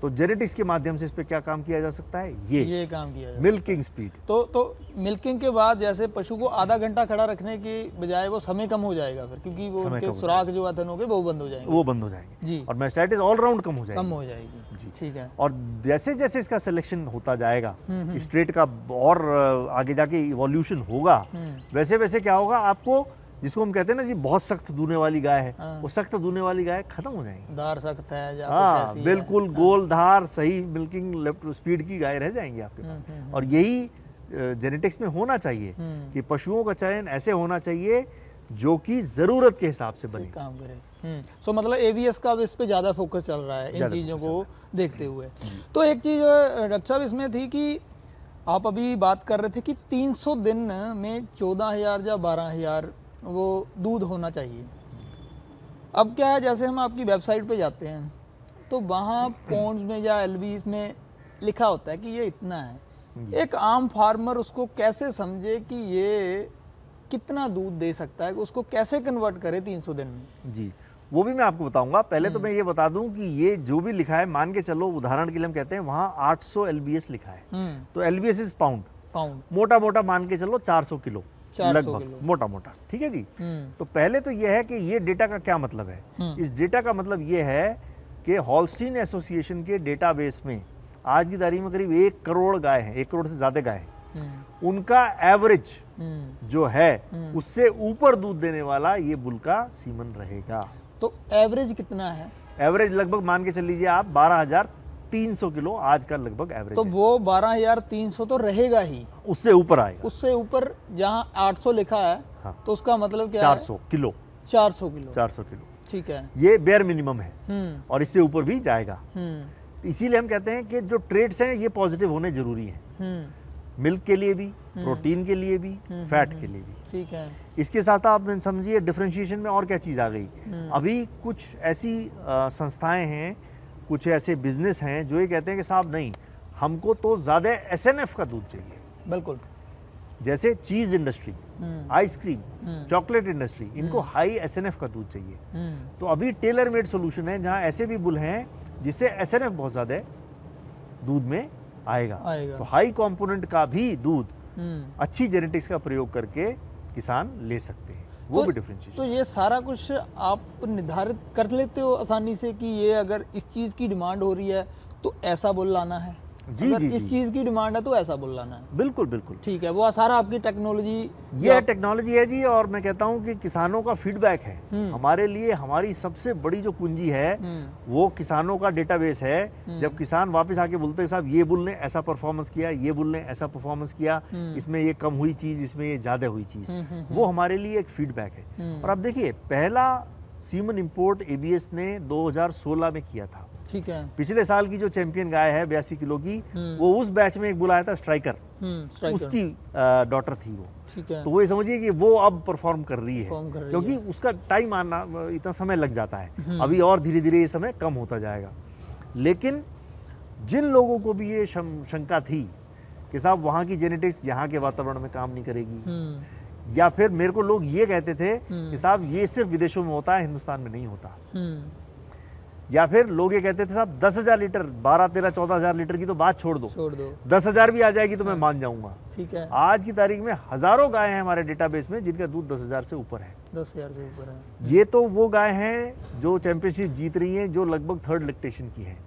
Speaker 2: तो जेनेटिक्स के माध्यम से इस पे क्या काम किया जा सकता है, ये काम किया मिल्किंग स्पीड। तो मिल्किंग के बाद जैसे पशु को आधा घंटा खड़ा रखने की बजाय वो समय कम हो जाएगा फिर, क्योंकि वो उनके सुराख जो अथन हो गए वो बंद हो जाएंगे जी, और मेस्टाइटिस ऑलराउंड कम हो जाएगी जी। ठीक है। और जैसे जैसे इसका सिलेक्शन होता जाएगा, इस ट्रेट का और आगे जाके इवोल्यूशन होगा, वैसे वैसे क्या होगा, आपको जिसको हम कहते हैं ना जी बहुत सख्त दूने वाली गाय है, वो सख्त दूने वाली गाय खत्म हो जाएंगी,
Speaker 1: धार सख्त है या
Speaker 2: हाँ बिल्कुल गोल धार सही मिल्किंग स्पीड की गाय रह जाएंगी आपके पास। और यही जेनेटिक्स में होना चाहिए कि पशुओं का चयन ऐसे होना चाहिए जो कि जरूरत के हिसाब से बने,
Speaker 1: काम करे। सो मतलब एबीएस का इस पे ज्यादा फोकस चल रहा है इन चीजों को देखते हुए। तो एक चीज डॉक्टर साहब इसमें थी कि आप अभी बात कर रहे थे कि 300 दिन में 14,000 या 12,000 वो दूध होना चाहिए। अब क्या है, जैसे हम आपकी वेबसाइट पे जाते हैं तो वहाँ पॉन्ड्स में या एलबीज में लिखा होता है कि ये इतना है। एक आम फार्मर उसको कैसे समझे कि ये कितना दूध दे सकता है, उसको कैसे कन्वर्ट करे 300 दिन में?
Speaker 2: जी, वो भी मैं आपको बताऊंगा। पहले तो मैं ये बता दूं कि ये जो भी लिखा है, मान के चलो उदाहरण के लिए हम कहते हैं वहाँ 800 एलबीएस लिखा है, तो एलबीएस इज पाउंड, मोटा मोटा मान के चलो 400 किलो लगभग, मोटा मोटा, ठीक है जी। तो पहले तो यह है कि ये डेटा का क्या मतलब है। इस डेटा का मतलब ये है कि हॉल्स्टीन एसोसिएशन के डेटाबेस में आज की तारीख में करीब 1 करोड़ गाय हैं, 1 करोड़ से ज़्यादा गाय हैं। उनका एवरेज जो है उससे ऊपर दूध देने वाला ये बुल का सीमन रहेगा।
Speaker 1: तो एवरेज कितना है?
Speaker 2: एवरेज लगभग मान के चल लीजिए आप 12,300 किलो आज का लगभग एवरेज
Speaker 1: तो वो 12,300 तो रहेगा ही,
Speaker 2: उससे ऊपर आएगा।
Speaker 1: उससे ऊपर जहाँ 800 लिखा है,
Speaker 2: हाँ।
Speaker 1: तो उसका मतलब क्या
Speaker 2: 400 किलो
Speaker 1: 400 किलो
Speaker 2: 400 किलो
Speaker 1: ठीक है,
Speaker 2: ये बेयर मिनिमम है और इससे ऊपर भी जाएगा। इसीलिए हम कहते हैं कि जो ट्रेड्स हैं ये पॉजिटिव होने जरूरी हैं, मिल्क के लिए भी, प्रोटीन के लिए भी, फैट के लिए भी।
Speaker 1: ठीक है।
Speaker 2: इसके साथ आप समझिए डिफरेंशिएशन में और क्या चीज़ आ गई। अभी कुछ ऐसी संस्थाएं हैं, कुछ ऐसे बिजनेस हैं जो ये कहते हैं कि साहब नहीं, हमको तो ज़्यादा एसएनएफ का दूध चाहिए।
Speaker 1: बिल्कुल।
Speaker 2: जैसे चीज़ इंडस्ट्री, आइसक्रीम, चॉकलेट इंडस्ट्री, इनको हाई एसएनएफ का दूध चाहिए। तो अभी टेलर मेड सोल्यूशन है जहाँ ऐसे भी बुल हैं जिससे एसएनएफ बहुत ज़्यादा दूध में आएगा। तो हाई कंपोनेंट का भी दूध अच्छी जेनेटिक्स का प्रयोग करके किसान ले सकते हैं, वो भी डिफरेंशिएशन।
Speaker 1: तो ये सारा कुछ आप निर्धारित कर लेते हो आसानी से कि ये अगर इस चीज़ की डिमांड हो रही है तो ऐसा बुल लाना है,
Speaker 2: जी,
Speaker 1: अगर
Speaker 2: जी,
Speaker 1: इस चीज़ की डिमांड है तो ऐसा बुल लाना है।
Speaker 2: बिल्कुल बिल्कुल
Speaker 1: ठीक है, वो सारा आपकी टेक्नोलॉजी,
Speaker 2: ये टेक्नोलॉजी है जी। और मैं कहता हूँ कि किसानों का फीडबैक है हमारे लिए, हमारी सबसे बड़ी जो कुंजी है वो किसानों का डेटाबेस है। जब किसान वापस आके बोलते हैं साहब ये बुल ने ऐसा परफॉर्मेंस किया, ये बुल ने ऐसा परफॉर्मेंस किया, इसमें ये कम हुई चीज़, इसमें ये ज़्यादा हुई चीज़, वो हमारे लिए एक फीडबैक है। और अब देखिए, पहला सीमन इंपोर्ट एबीएस ने 2016 में किया था।
Speaker 1: ठीक है।
Speaker 2: पिछले साल की जो चैंपियन गाय है 82 किलो की, वो उस बैच में एक बुल आया था स्ट्राइकर, उसकी डॉटर थी वो।
Speaker 1: ठीक है।
Speaker 2: तो वो ये समझिए कि वो अब परफॉर्म कर रही है, क्योंकि उसका टाइम आना, इतना समय लग जाता है अभी, और धीरे धीरे ये समय कम होता जाएगा। लेकिन जिन लोगों को भी ये शंका थी कि साहब वहाँ की जेनेटिक्स यहाँ के वातावरण में काम नहीं करेगी, या फिर मेरे को लोग ये कहते थे कि साहब ये सिर्फ विदेशों में होता है, हिंदुस्तान में नहीं होता, या फिर लोग ये कहते थे साहब 10,000 लीटर, 12, 13, 14,000 लीटर की तो बात छोड़ दो, 10,000 भी आ जाएगी तो मैं मान जाऊंगा।
Speaker 1: ठीक है।
Speaker 2: आज की तारीख में हजारों गाय हैं हमारे डेटाबेस में जिनका दूध 10,000 से ऊपर है।
Speaker 1: 10,000 से ऊपर है।
Speaker 2: ये तो वो गाय हैं जो चैंपियनशिप जीत रही हैं, जो लगभग 3rd लैक्टेशन की हैं।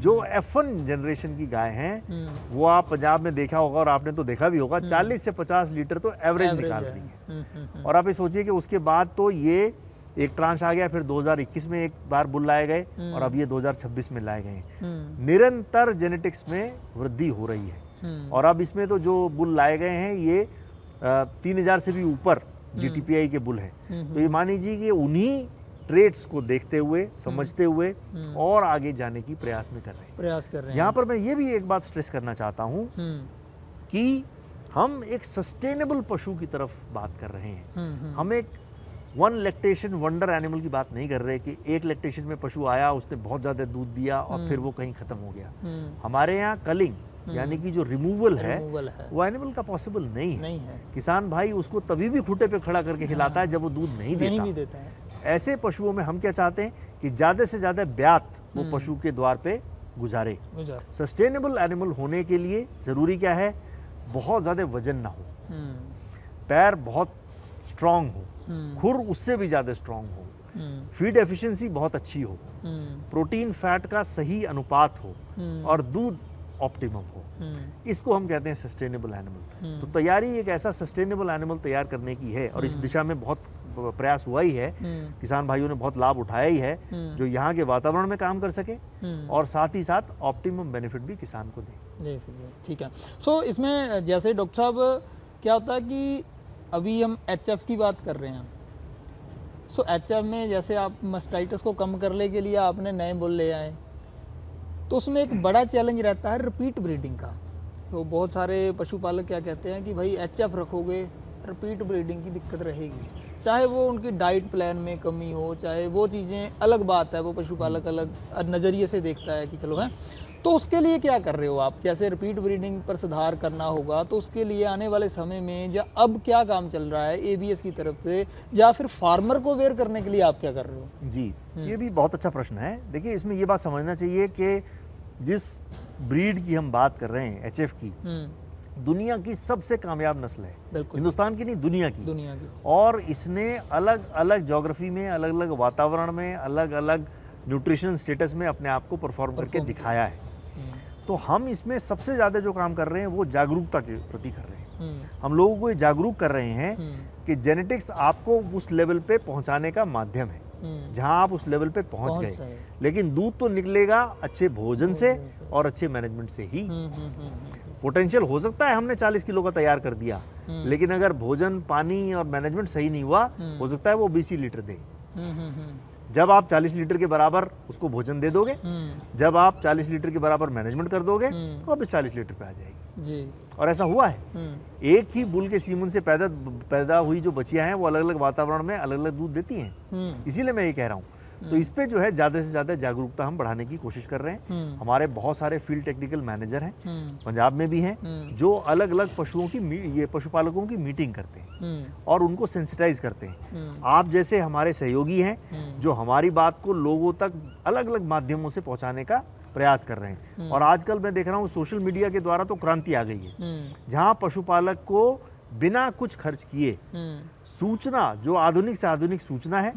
Speaker 2: जो F1 जनरेशन की गाय हैं, वो आप पंजाब में देखा होगा और आपने तो देखा भी होगा, 40 से 50 लीटर तो एवरेज निकाल रही है। और आप ये सोचिए कि उसके बाद तो ये एक ट्रांस आ गया, फिर 2021 में एक बार बुल लाए गए और अब ये 2026 में लाए गए। निरंतर जेनेटिक्स में वृद्धि हो रही है। और अब इसमें तो जो बुल लाए गए हैं ये 3,000 से भी ऊपर GTPI के बुल हैं। तो ये मान लीजिए कि उन्हीं ट्रेड्स को देखते हुए, समझते हुए और आगे जाने की प्रयास कर रहे हैं। यहाँ पर मैं ये भी एक बात स्ट्रेस करना चाहता हूँ कि हम एक सस्टेनेबल पशु की तरफ बात कर रहे हैं। हम एक 1 लैक्टेशन वंडर एनिमल की बात नहीं कर रहे कि एक लैक्टेशन में पशु आया, उसने बहुत ज़्यादा दूध दिया और फिर वो कहीं ख़त्म हो गया। हमारे यहाँ कलिंग यानी कि जो रिमूवल है वो एनिमल का पॉसिबल नहीं है। किसान भाई उसको तभी भी खूंटे पे खड़ा करके खिलाता है जब वो दूध नहीं देता है। ऐसे पशुओं में हम क्या चाहते हैं कि ज़्यादा से ज़्यादा ब्यात वो पशु के द्वार पे गुजारे। सस्टेनेबल एनिमल होने के लिए ज़रूरी क्या है, बहुत ज़्यादा वजन ना हो, पैर बहुत स्ट्रांग हो, खुर उससे भी ज़्यादा स्ट्रांग हो, फीड एफिशिएंसी बहुत अच्छी हो, प्रोटीन फैट का सही अनुपात हो और दूध ऑप्टिमम हो। इसको हम कहते हैं सस्टेनेबल एनिमल। तो तैयारी एक ऐसा सस्टेनेबल एनिमल तैयार करने की है और इस दिशा में बहुत प्रयास हुआ ही है। किसान भाइयों ने बहुत लाभ उठाया ही है जो यहाँ के वातावरण में काम कर सके और साथ ही साथ ऑप्टिमम बेनिफिट भी किसान को दे सके।
Speaker 1: ठीक है। सो इसमें जैसे डॉक्टर साहब क्या होता है कि अभी हम HF की बात कर रहे हैं। सो HF में जैसे आप मास्टाइटिस को कम करने के लिए आपने नए बुल ले आए, तो उसमें एक बड़ा चैलेंज रहता है रिपीट ब्रीडिंग का। तो बहुत सारे पशुपालक क्या कहते हैं कि भाई HF रखोगे, रिपीट ब्रीडिंग की दिक्कत रहेगी, चाहे वो उनकी डाइट प्लान में कमी हो, चाहे वो चीज़ें अलग बात है, वो पशुपालक अलग नज़रिए से देखता है कि चलो है। तो उसके लिए क्या कर रहे हो आप? जैसे रिपीट ब्रीडिंग पर सुधार करना होगा, तो उसके लिए आने वाले समय में या अब क्या काम चल रहा है एबीएस की तरफ से, या फिर फार्मर को अवेयर करने के लिए आप क्या कर रहे हो?
Speaker 2: जी, ये भी बहुत अच्छा प्रश्न है। देखिए, इसमें ये बात समझना चाहिए कि जिस ब्रीड की हम बात कर रहे हैं HF की, दुनिया की सबसे कामयाब नस्ल है, हिंदुस्तान की नहीं, दुनिया की। और इसने अलग अलग ज्योग्राफी में, अलग अलग वातावरण में, अलग अलग न्यूट्रिशन स्टेटस में अपने आप को परफॉर्म करके
Speaker 1: Perform
Speaker 2: दिखाया है। तो हम इसमें सबसे ज़्यादा जो काम कर रहे हैं वो जागरूकता के प्रति कर रहे हैं। हम लोगों को ये जागरूक कर रहे हैं कि जेनेटिक्स आपको उस लेवल पे पहुंचाने का माध्यम है जहां आप उस लेवल पे पहुंच गए, लेकिन दूध तो निकलेगा अच्छे भोजन से और अच्छे मैनेजमेंट से ही। पोटेंशियल हो सकता है हमने 40 किलो का तैयार कर दिया, लेकिन अगर भोजन, पानी और मैनेजमेंट सही नहीं हुआ, हो सकता है वो 20 लीटर दे। जब आप 40 लीटर के बराबर उसको भोजन दे दोगे, जब आप 40 लीटर के बराबर मैनेजमेंट कर दोगे, तो वापस 40 लीटर पे आ जाएगी जी। और ऐसा हुआ है। एक ही बुल के सीमन से पैदा हुई जो बच्चियां हैं वो अलग अलग वातावरण में अलग अलग दूध देती हैं। इसीलिए मैं ये कह रहा हूँ, तो इस पे जो है ज़्यादा से ज़्यादा जागरूकता हम बढ़ाने की कोशिश कर रहे हैं। हमारे बहुत सारे फील्ड टेक्निकल मैनेजर हैं, पंजाब में भी हैं, जो अलग अलग पशुओं की ये पशुपालकों की मीटिंग करते हैं और उनको सेंसिटाइज करते हैं। आप जैसे हमारे सहयोगी हैं जो हमारी बात को लोगों तक अलग अलग माध्यमों से पहुंचाने का प्रयास कर रहे हैं। और आजकल मैं देख रहा हूँ सोशल मीडिया के द्वारा तो क्रांति आ गई है, जहाँ पशुपालक को बिना कुछ खर्च किए सूचना, जो आधुनिक से आधुनिक सूचना है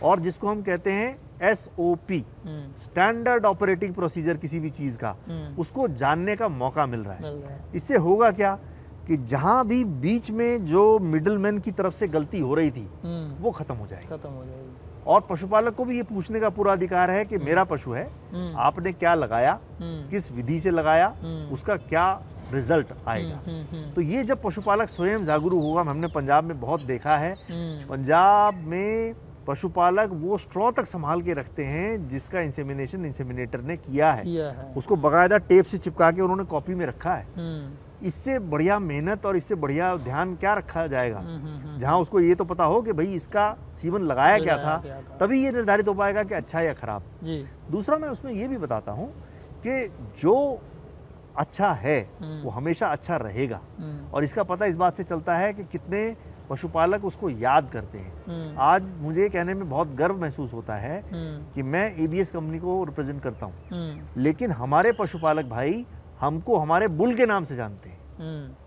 Speaker 2: और जिसको हम कहते हैं SOP, स्टैंडर्ड ऑपरेटिंग प्रोसीजर किसी भी चीज का, उसको जानने का मौका मिल रहा है। इससे होगा क्या कि जहां भी बीच में जो मिडलमैन की तरफ से गलती हो रही थी वो खत्म हो जाएगी। और पशुपालक को भी ये पूछने का पूरा अधिकार है कि मेरा पशु है, आपने क्या लगाया, किस विधि से लगाया, उसका क्या रिजल्ट आएगा। तो ये जब पशुपालक स्वयं जागरूक होगा, हमने पंजाब में बहुत देखा है, पंजाब में पशुपालक वो स्ट्रॉ तक संभाल के रखते हैं जिसका इंसेमिनेशन इंसेमिनेटर ने किया है। उसको बाकायदा टेप से चिपका के उन्होंने कॉपी में रखा है। इससे बढ़िया मेहनत और इससे बढ़िया ध्यान क्या रखा जाएगा, जहां उसको ये तो पता हो कि भाई इसका सीमन लगाया क्या था, तभी ये निर्धारित हो पाएगा कि अच्छा या खराब। दूसरा मैं उसमें ये भी बताता हूँ कि जो अच्छा है वो हमेशा अच्छा रहेगा, और इसका पता इस बात से चलता है कि कितने पशुपालक उसको याद करते हैं। आज मुझे कहने में बहुत गर्व महसूस होता है कि मैं ABS कंपनी को रिप्रेजेंट करता हूँ, लेकिन हमारे पशुपालक भाई हमको हमारे बुल के नाम से जानते हैं।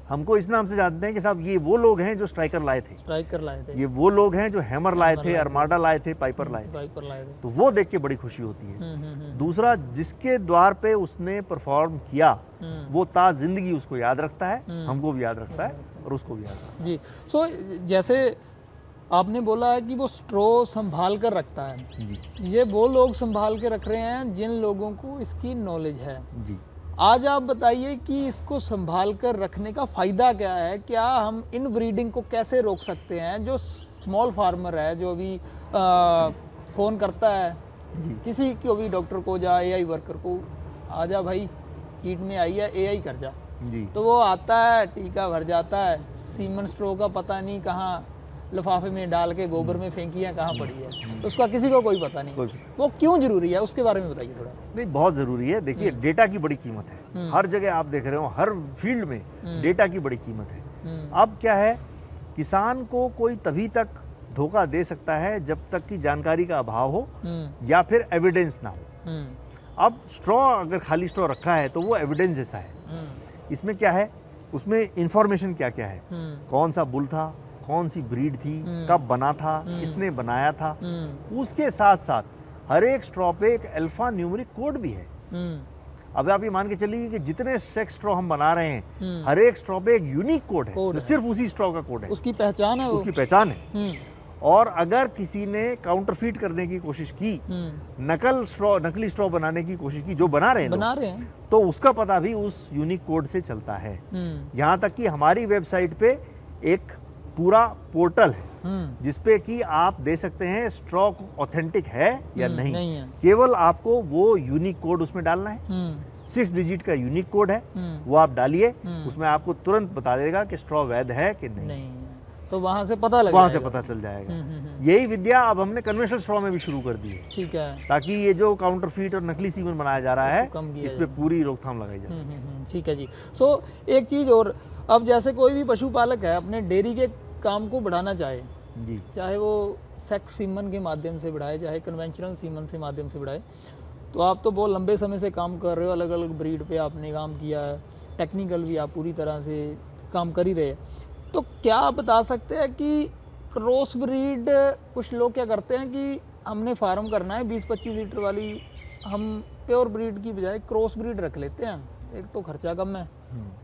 Speaker 2: हमको इस नाम से जानते हैं कि साहब ये वो लोग हैं जो स्ट्राइकर लाए थे, ये वो लोग हैं जो हैमर लाए थे, अरमाडा लाए थे, पाइपर लाए थे। तो वो देख के बड़ी खुशी होती है। दूसरा, जिसके द्वार पे उसने परफॉर्म किया वो ता जिंदगी उसको याद रखता है, हमको भी याद रखता है और उसको भी याद रखता है।
Speaker 1: जी। सो जैसे आपने बोला है कि वो स्ट्रॉ संभाल कर रखता है
Speaker 2: जी,
Speaker 1: ये वो लोग संभाल के रख रहे हैं जिन लोगों को इसकी नॉलेज है
Speaker 2: जी।
Speaker 1: आज आप बताइए कि इसको संभाल कर रखने का फ़ायदा क्या है, क्या हम इन ब्रीडिंग को कैसे रोक सकते हैं। जो स्मॉल फार्मर है, जो अभी फ़ोन करता है किसी को भी, डॉक्टर को जा AI वर्कर को, आ जा भाई कीट में आई है, AI कर जा जी। तो वो आता है, टीका भर जाता है, सीमन स्ट्रो का पता नहीं कहाँ लिफाफे में डाल के गोबर में फेंकी है, कहाँ पड़ी है, उसका किसी को कोई पता नहीं। वो क्यों जरूरी है, उसके बारे में बताइए थोड़ा।
Speaker 2: नहीं, बहुत जरूरी है। देखिए, डेटा की बड़ी कीमत है, हर जगह आप देख रहे हो, हर फील्ड में डेटा की बड़ी कीमत है। अब क्या है, किसान को कोई तभी तक धोखा दे सकता है जब तक कि जानकारी का अभाव हो या फिर एविडेंस ना हो। अब स्ट्रॉ, अगर खाली स्ट्रॉ रखा है तो वो एविडेंस जैसा है। इसमें क्या है, उसमें इंफॉर्मेशन क्या क्या है, कौन सा बुल था, कौन सी ब्रीड थी, कब बना था, किसने बनाया था, उसके साथ साथ हर एक स्ट्रॉ पे एक अल्फा न्यूमेरिक कोड भी है। अब आप ये मान के चलिए कि जितने सेक्स स्ट्रॉ हम बना रहे हैं, हर एक स्ट्रॉ पे एक यूनिक कोड है, जो सिर्फ उसी स्ट्रॉ का कोड है,
Speaker 1: उसकी पहचान है,
Speaker 2: उसकी पहचान है। और अगर किसी ने काउंटरफीट करने की कोशिश की, नकली स्ट्रॉ बनाने की कोशिश की, जो बना रहे हैं, तो उसका पता भी उस यूनिक कोड से चलता है। यहाँ तक कि हमारी वेबसाइट पे एक पूरा पोर्टल है जिसपे कि आप दे सकते हैं स्ट्रॉ ऑथेंटिक है या नहीं है। केवल आपको वो यूनिक कोड उसमें डालना है, 6 डिजिट का यूनिक कोड है, वो आप डालिए, उसमें आपको तुरंत बता देगा कि स्ट्रॉ वैध है कि नहीं।
Speaker 1: तो वहां से पता लग,
Speaker 2: वहां से पता चल जाएगा। यही विद्या अब हमने कन्वेंशनल स्ट्रॉ में भी शुरू कर दी है,
Speaker 1: ठीक है,
Speaker 2: ताकि ये जो काउंटरफीट और नकली सीमन बनाया जा रहा है, इस पे पूरी रोकथाम लगाई जा सके।
Speaker 1: ठीक है जी। सो एक चीज और, अब जैसे कोई भी पशुपालक है अपने डेयरी के काम को बढ़ाना चाहे
Speaker 2: जी,
Speaker 1: चाहे वो सेक्स सीमन के माध्यम से बढ़ाए, चाहे कन्वेंशनल सीमन से माध्यम से बढ़ाए, तो आप तो बहुत लंबे समय से काम कर रहे हो, अलग अलग ब्रीड पे आपने काम किया है, टेक्निकल भी आप पूरी तरह से काम कर ही रहे हैं। तो क्या आप बता सकते हैं कि क्रॉस ब्रीड, कुछ लोग क्या करते हैं कि हमने फार्म करना है 20-25 लीटर वाली, हम प्योर ब्रीड की बजाय क्रॉस ब्रीड रख लेते हैं। एक तो खर्चा कम है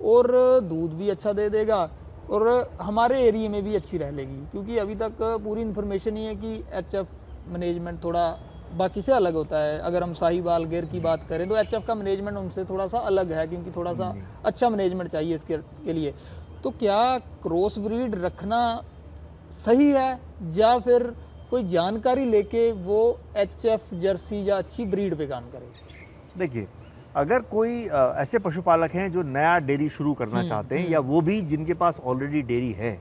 Speaker 1: और दूध भी अच्छा दे देगा और हमारे एरिया में भी अच्छी रह लेगी, क्योंकि अभी तक पूरी इन्फॉर्मेशन ये है कि एचएफ मैनेजमेंट थोड़ा बाकी से अलग होता है। अगर हम साहिवाल गिर की बात करें तो एचएफ का मैनेजमेंट उनसे थोड़ा सा अलग है, क्योंकि थोड़ा सा अच्छा मैनेजमेंट चाहिए इसके के लिए। तो क्या क्रॉस ब्रीड रखना सही है या फिर कोई जानकारी लेके वो एचएफ जर्सी या अच्छी ब्रीड पे काम करे?
Speaker 2: देखिए, अगर कोई ऐसे पशुपालक हैं जो नया डेयरी शुरू करना चाहते हैं या वो भी जिनके पास ऑलरेडी डेयरी है,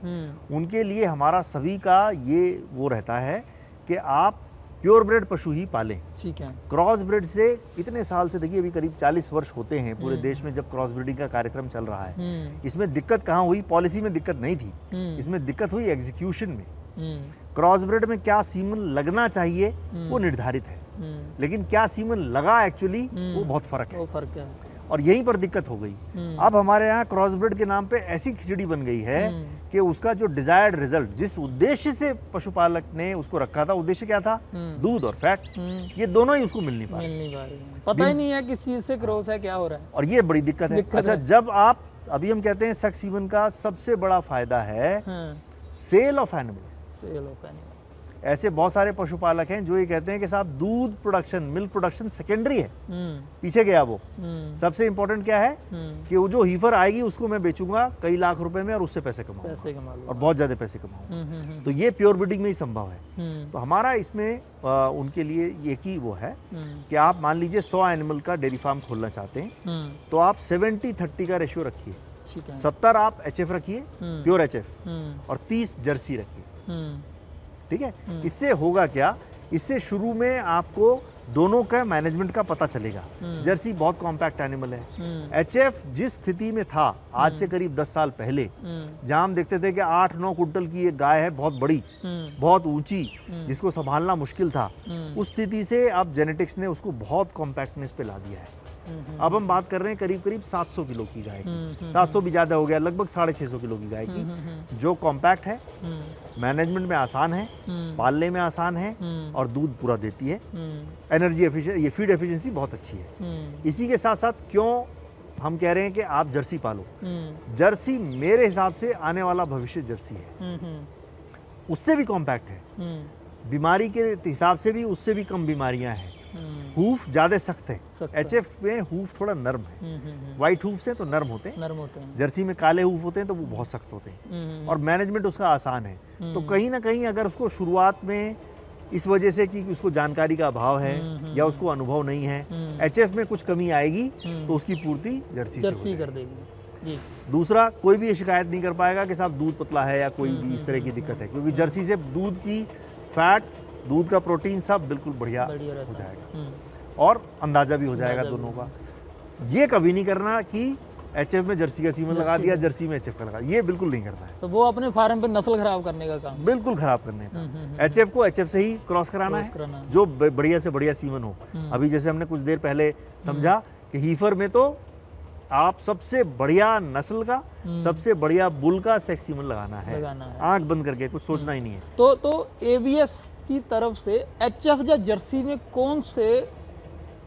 Speaker 2: उनके लिए हमारा सभी का ये वो रहता है कि आप प्योर ब्रेड पशु ही पालें।
Speaker 1: ठीक है।
Speaker 2: क्रॉस ब्रीड से इतने साल से, देखिए अभी करीब 40 वर्ष होते हैं पूरे देश में जब क्रॉस ब्रीडिंग का कार्यक्रम चल रहा है। इसमें दिक्कत कहाँ हुई? पॉलिसी में दिक्कत नहीं थी, इसमें दिक्कत हुई एग्जीक्यूशन में। क्रॉस ब्रीड में क्या सीमन लगना चाहिए वो निर्धारित है, लेकिन क्या सीमन लगा एक्चुअली वो बहुत फर्क है।
Speaker 1: वो फर्क है
Speaker 2: और यहीं पर दिक्कत हो गई। अब हमारे यहाँ क्रॉस ब्रीड के नाम पे ऐसी खिचड़ी बन गई है कि उसका जो डिजायर्ड रिजल्ट, जिस उद्देश्य से पशुपालक ने उसको रखा था, उद्देश्य क्या था? दूध और फैट, ये दोनों ही उसको मिल नहीं पा रहे
Speaker 1: हैं। पता ही नहीं है किस चीज से क्रॉस है, क्या हो रहा है,
Speaker 2: और ये बड़ी दिक्कत है। अच्छा, जब आप अभी हम कहते हैं सेक्स सीमन का सबसे बड़ा फायदा है सेल ऑफ एनिमल। ऐसे बहुत सारे पशुपालक हैं जो ये कहते हैं कि साहब दूध प्रोडक्शन, मिल्क प्रोडक्शन सेकेंडरी है, पीछे गया वो। सबसे इंपॉर्टेंट क्या है कि वो जो हीफर आएगी उसको मैं बेचूंगा कई लाख रुपए में और उससे पैसे कमाऊंगा और बहुत ज्यादा पैसे कमाऊंगा। तो ये प्योर ब्रीडिंग में ही संभव है। तो हमारा इसमें उनके लिए एक ही वो है कि आप मान लीजिए 100 एनिमल का डेयरी फार्म खोलना चाहते हैं तो आप 70-30 का रेशियो रखिए। 70 आप एचएफ रखिए, प्योर एचएफ, और 30 जर्सी रखिए। ठीक है। इससे होगा क्या? इससे शुरू में आपको दोनों का मैनेजमेंट का पता चलेगा। जर्सी बहुत कॉम्पैक्ट एनिमल है। एचएफ जिस स्थिति में था आज से करीब 10 साल पहले, जहां हम देखते थे कि 8-9 कुंटल की एक गाय है, बहुत बड़ी, बहुत ऊंची, जिसको संभालना मुश्किल था, उस स्थिति से अब जेनेटिक्स ने उसको बहुत कॉम्पैक्टनेस पे ला दिया है। अब हम बात कर रहे हैं करीब करीब 700 किलो की गाय की, 700 भी ज्यादा हो गया, लगभग 650 किलो की गाय की, जो कॉम्पैक्ट है, मैनेजमेंट में आसान है, पालने में आसान है और दूध पूरा देती है। एनर्जी एफिशिएंसी, ये फीड एफिशिएंसी बहुत अच्छी है। इसी के साथ साथ क्यों हम कह रहे हैं कि आप जर्सी पालो? जर्सी मेरे हिसाब से आने वाला भविष्य जर्सी है, उससे भी कॉम्पैक्ट है, बीमारी के हिसाब से भी उससे भी कम बीमारियां हैं, हूफ ज्यादा सख्त है। एचएफ में हूफ थोड़ा नर्म है, व्हाइट हूफ से तो नर्म होते हैं, जर्सी में काले हूफ होते हैं तो वो बहुत सख्त होते हैं, और मैनेजमेंट उसका आसान है। तो कहीं ना कहीं अगर उसको शुरुआत में इस वजह से कि उसको जानकारी का अभाव है या उसको अनुभव नहीं है, एचएफ में कुछ कमी आएगी तो उसकी पूर्ति जर्सी
Speaker 1: कर देगी।
Speaker 2: दूसरा, कोई भी ये शिकायत नहीं कर पाएगा कि साहब दूध पतला है या कोई भी इस तरह की दिक्कत है, क्योंकि जर्सी से दूध की फैट, दूध का प्रोटीन सब बिल्कुल बढ़िया हो जाएगा और अंदाजा भी हो जाएगा दोनों का। ये कभी नहीं करना कि एचएफ में जर्सी का सीमन लगा दिया, जर्सी में एचएफ का लगा, ये बिल्कुल नहीं करना है।
Speaker 1: तो वो अपने फार्म पे नस्ल खराब करने का काम,
Speaker 2: बिल्कुल खराब करने का। एचएफ को एचएफ से ही क्रॉस कराना है, जो बढ़िया से बढ़िया सीमन हो। अभी जैसे हमने कुछ देर पहले समझा कि हीफर में तो आप सबसे बढ़िया नस्ल का, सबसे बढ़िया बुल का सेक्स सीमन लगाना है, आंख बंद करके, कुछ सोचना ही नहीं है।
Speaker 1: तो एबीएस की तरफ से एचएफ या जर्सी में कौन से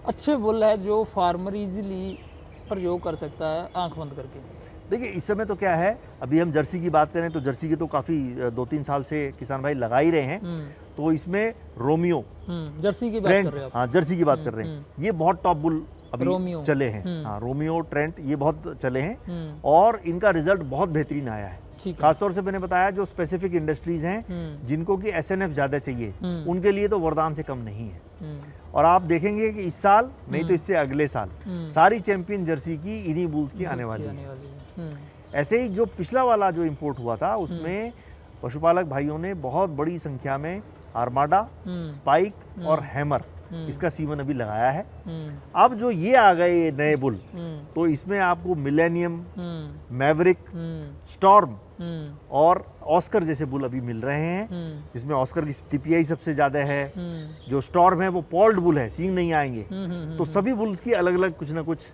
Speaker 1: अच्छे बुल है जो फार्मर इजीली प्रयोग कर सकता है आंख बंद करके?
Speaker 2: देखिए, इस समय तो क्या है, अभी हम जर्सी की बात करें तो जर्सी के तो काफी 2-3 साल से किसान भाई लगा ही रहे हैं। तो इसमें रोमियो,
Speaker 1: जर्सी की बात कर रहे हैं?
Speaker 2: हाँ, जर्सी की बात कर रहे हैं। ये बहुत टॉप बुल अभी चले हैं। हाँ, रोमियो, ट्रेंट, ये बहुत चले हैं और इनका रिजल्ट बहुत बेहतरीन आया है। खासतौर से मैंने बताया जो स्पेसिफिक इंडस्ट्रीज हैं जिनको कि एसएनएफ ज्यादा चाहिए, उनके लिए तो वरदान से कम नहीं है। और आप देखेंगे कि इस साल नहीं तो इससे अगले साल सारी चैंपियन जर्सी की इन्हीं बुल्स की आने वाली है। ऐसे ही जो पिछला वाला जो इंपोर्ट हुआ था उसमें पशुपालक भाइयों ने बहुत बड़ी संख्या में आर्माडा, स्पाइक और हैमर, इसका सीमन अभी लगाया है। अब जो ये आ गए नए बुल, तो इसमें आपको मिलेनियम, मैवरिक, स्टॉर्म और ऑस्कर जैसे बुल अभी मिल रहे हैं, जिसमें ऑस्कर की टीपीआई सबसे ज्यादा है। जो स्टॉर्म है वो पॉल्ड बुल है, सींग नहीं आएंगे। तो सभी बुल्स की अलग अलग कुछ ना कुछ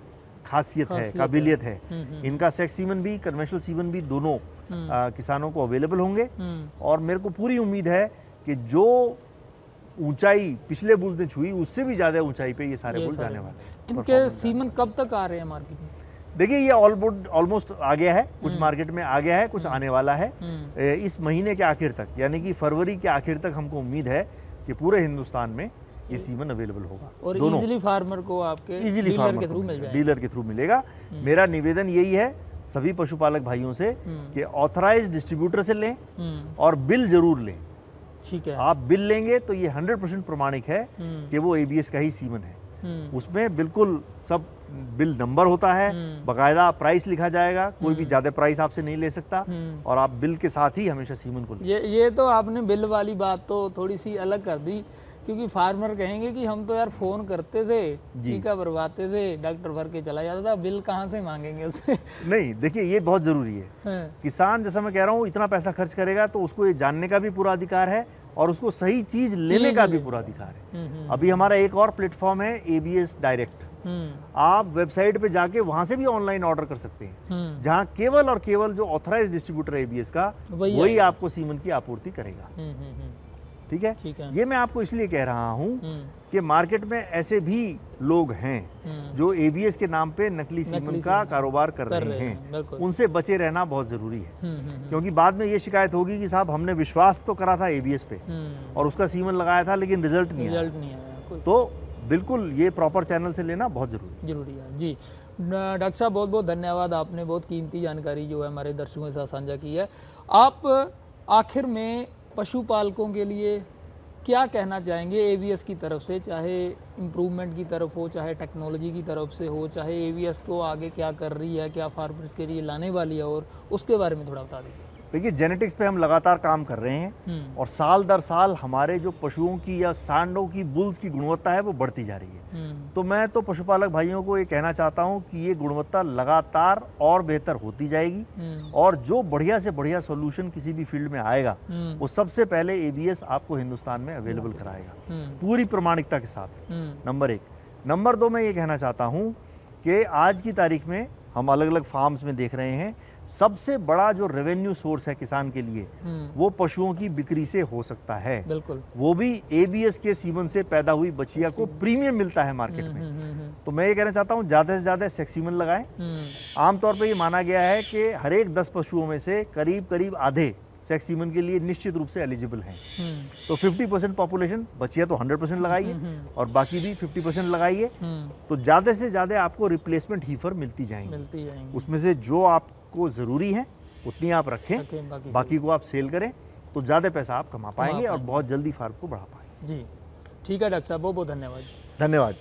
Speaker 2: खासियत है, काबिलियत है। इनका सेक्स सीमन भी, कन्वेंशनल सीमन भी दोनों किसानों को अवेलेबल होंगे। और मेरे को पूरी उम्मीद है कि जो ऊंचाई पिछले बुल्स ने छुई उससे भी ज़्यादा ऊंचाई पे ये सारे बुल जाने वाले हैं।
Speaker 1: इनके सीमन कब तक आ रहे हैं मार्केट में?
Speaker 2: देखिए ये ऑलमोस्ट आ गया है, कुछ मार्केट में आ गया है, कुछ आने वाला है इस महीने के आखिर तक, यानी कि फरवरी के आखिर तक हमको उम्मीद है कि पूरे हिंदुस्तान में ये सीमन अवेलेबल होगा
Speaker 1: और इजीली फार्मर को आपके डीलर के थ्रू मिल जाएगा।
Speaker 2: डीलर के थ्रू मिलेगा। मेरा निवेदन यही है सभी पशुपालक भाइयों से कि ऑथराइज्ड डिस्ट्रीब्यूटर से लें और बिल जरूर लें।
Speaker 1: ठीक है,
Speaker 2: आप बिल लेंगे तो ये 100% प्रमाणिक है कि वो एबीएस का ही सीमन है। उसमें बिल्कुल सब बिल नंबर होता है, बकायदा प्राइस लिखा जाएगा, कोई भी ज्यादा प्राइस आपसे नहीं ले सकता और आप बिल के साथ ही हमेशा सीमन को लें।
Speaker 1: ये तो आपने बिल वाली बात तो थोड़ी सी अलग कर दी, क्योंकि फार्मर कहेंगे कि हम तो यार फोन करते थे, टीका भरवाते थे, डॉक्टर भर के चला जाता था, बिल कहाँ से मांगेंगे उससे?
Speaker 2: नहीं, देखिए ये बहुत जरूरी है। किसान, जैसा मैं कह रहा हूँ, इतना पैसा खर्च करेगा तो उसको ये जानने का भी पूरा अधिकार है और उसको सही चीज लेने का भी पूरा अधिकार है। अभी हमारा एक और प्लेटफॉर्म है एबीएस डायरेक्ट। आप वेबसाइट पे जाके वहां से भी ऑनलाइन ऑर्डर कर सकते हैं, जहां केवल और केवल जो ऑथराइज्ड डिस्ट्रीब्यूटर है एबीएस का वही आपको सीमन की आपूर्ति करेगा। ठीक है, ये मैं आपको इसलिए कह रहा हूँ कि मार्केट में ऐसे भी लोग हैं जो एबीएस के नाम पे नकली सीमन का कारोबार कर रहे हैं। उनसे बचे रहना बहुत जरूरी है, क्योंकि बाद में ये शिकायत होगी कि साहब हमने विश्वास तो करा था एबीएस पे और उसका सीमन लगाया था लेकिन रिजल्ट नहीं आया। तो बिल्कुल ये प्रॉपर चैनल से लेना बहुत जरूरी है।
Speaker 1: जी डॉक्टर साहब, बहुत बहुत धन्यवाद, आपने बहुत कीमती जानकारी जो है हमारे दर्शकों के साथ साझा की है। आप आखिर में पशुपालकों के लिए क्या कहना चाहेंगे एबीएस की तरफ से, चाहे इम्प्रूवमेंट की तरफ हो, चाहे टेक्नोलॉजी की तरफ से हो, चाहे एबीएस तो आगे क्या कर रही है, क्या फार्मर्स के लिए लाने वाली है, और उसके बारे में थोड़ा बता दीजिए।
Speaker 2: देखिए जेनेटिक्स पे हम लगातार काम कर रहे हैं और साल दर साल हमारे जो पशुओं की या सांडों की, बुल्स की गुणवत्ता है वो बढ़ती जा रही है। तो मैं तो पशुपालक भाइयों को ये कहना चाहता हूँ कि ये गुणवत्ता लगातार और बेहतर होती जाएगी और जो बढ़िया से बढ़िया सॉल्यूशन किसी भी फील्ड में आएगा वो सबसे पहले एबीएस आपको हिंदुस्तान में अवेलेबल कराएगा पूरी प्रमाणिकता के साथ। नंबर 1। नंबर 2, मैं ये कहना चाहता हूँ कि आज की तारीख में हम अलग अलग फार्म्स में देख रहे हैं सबसे बड़ा जो रेवेन्यू सोर्स है किसान के लिए वो पशुओं की बिक्री से हो सकता है।
Speaker 1: बिल्कुल,
Speaker 2: वो भी एबीएस के सीमन से पैदा हुई बछिया को प्रीमियम मिलता है मार्केट में। तो मैं ये कहना चाहता हूँ ज्यादा से ज्यादा सेक्स सीमन लगाएं। आमतौर पे ये माना गया है कि हर एक 10 पशुओं में से करीब करीब आधे सेक्स सीमन के लिए निश्चित रूप से एलिजिबल हैं। तो 50% पॉपुलेशन, बचिया तो 100% लगाइए और बाकी भी 50% लगाइए, तो ज्यादा से ज्यादा आपको रिप्लेसमेंट हीफर मिलती जाएंगी। उसमें से जो आपको जरूरी है उतनी आप रखें, बाकी को आप सेल करें तो ज्यादा पैसा आप कमा पाएंगे और बहुत जल्दी फार्म को बढ़ा पाएंगे।
Speaker 1: जी ठीक है डॉक्टर साहब, बहुत बहुत धन्यवाद।
Speaker 2: धन्यवाद।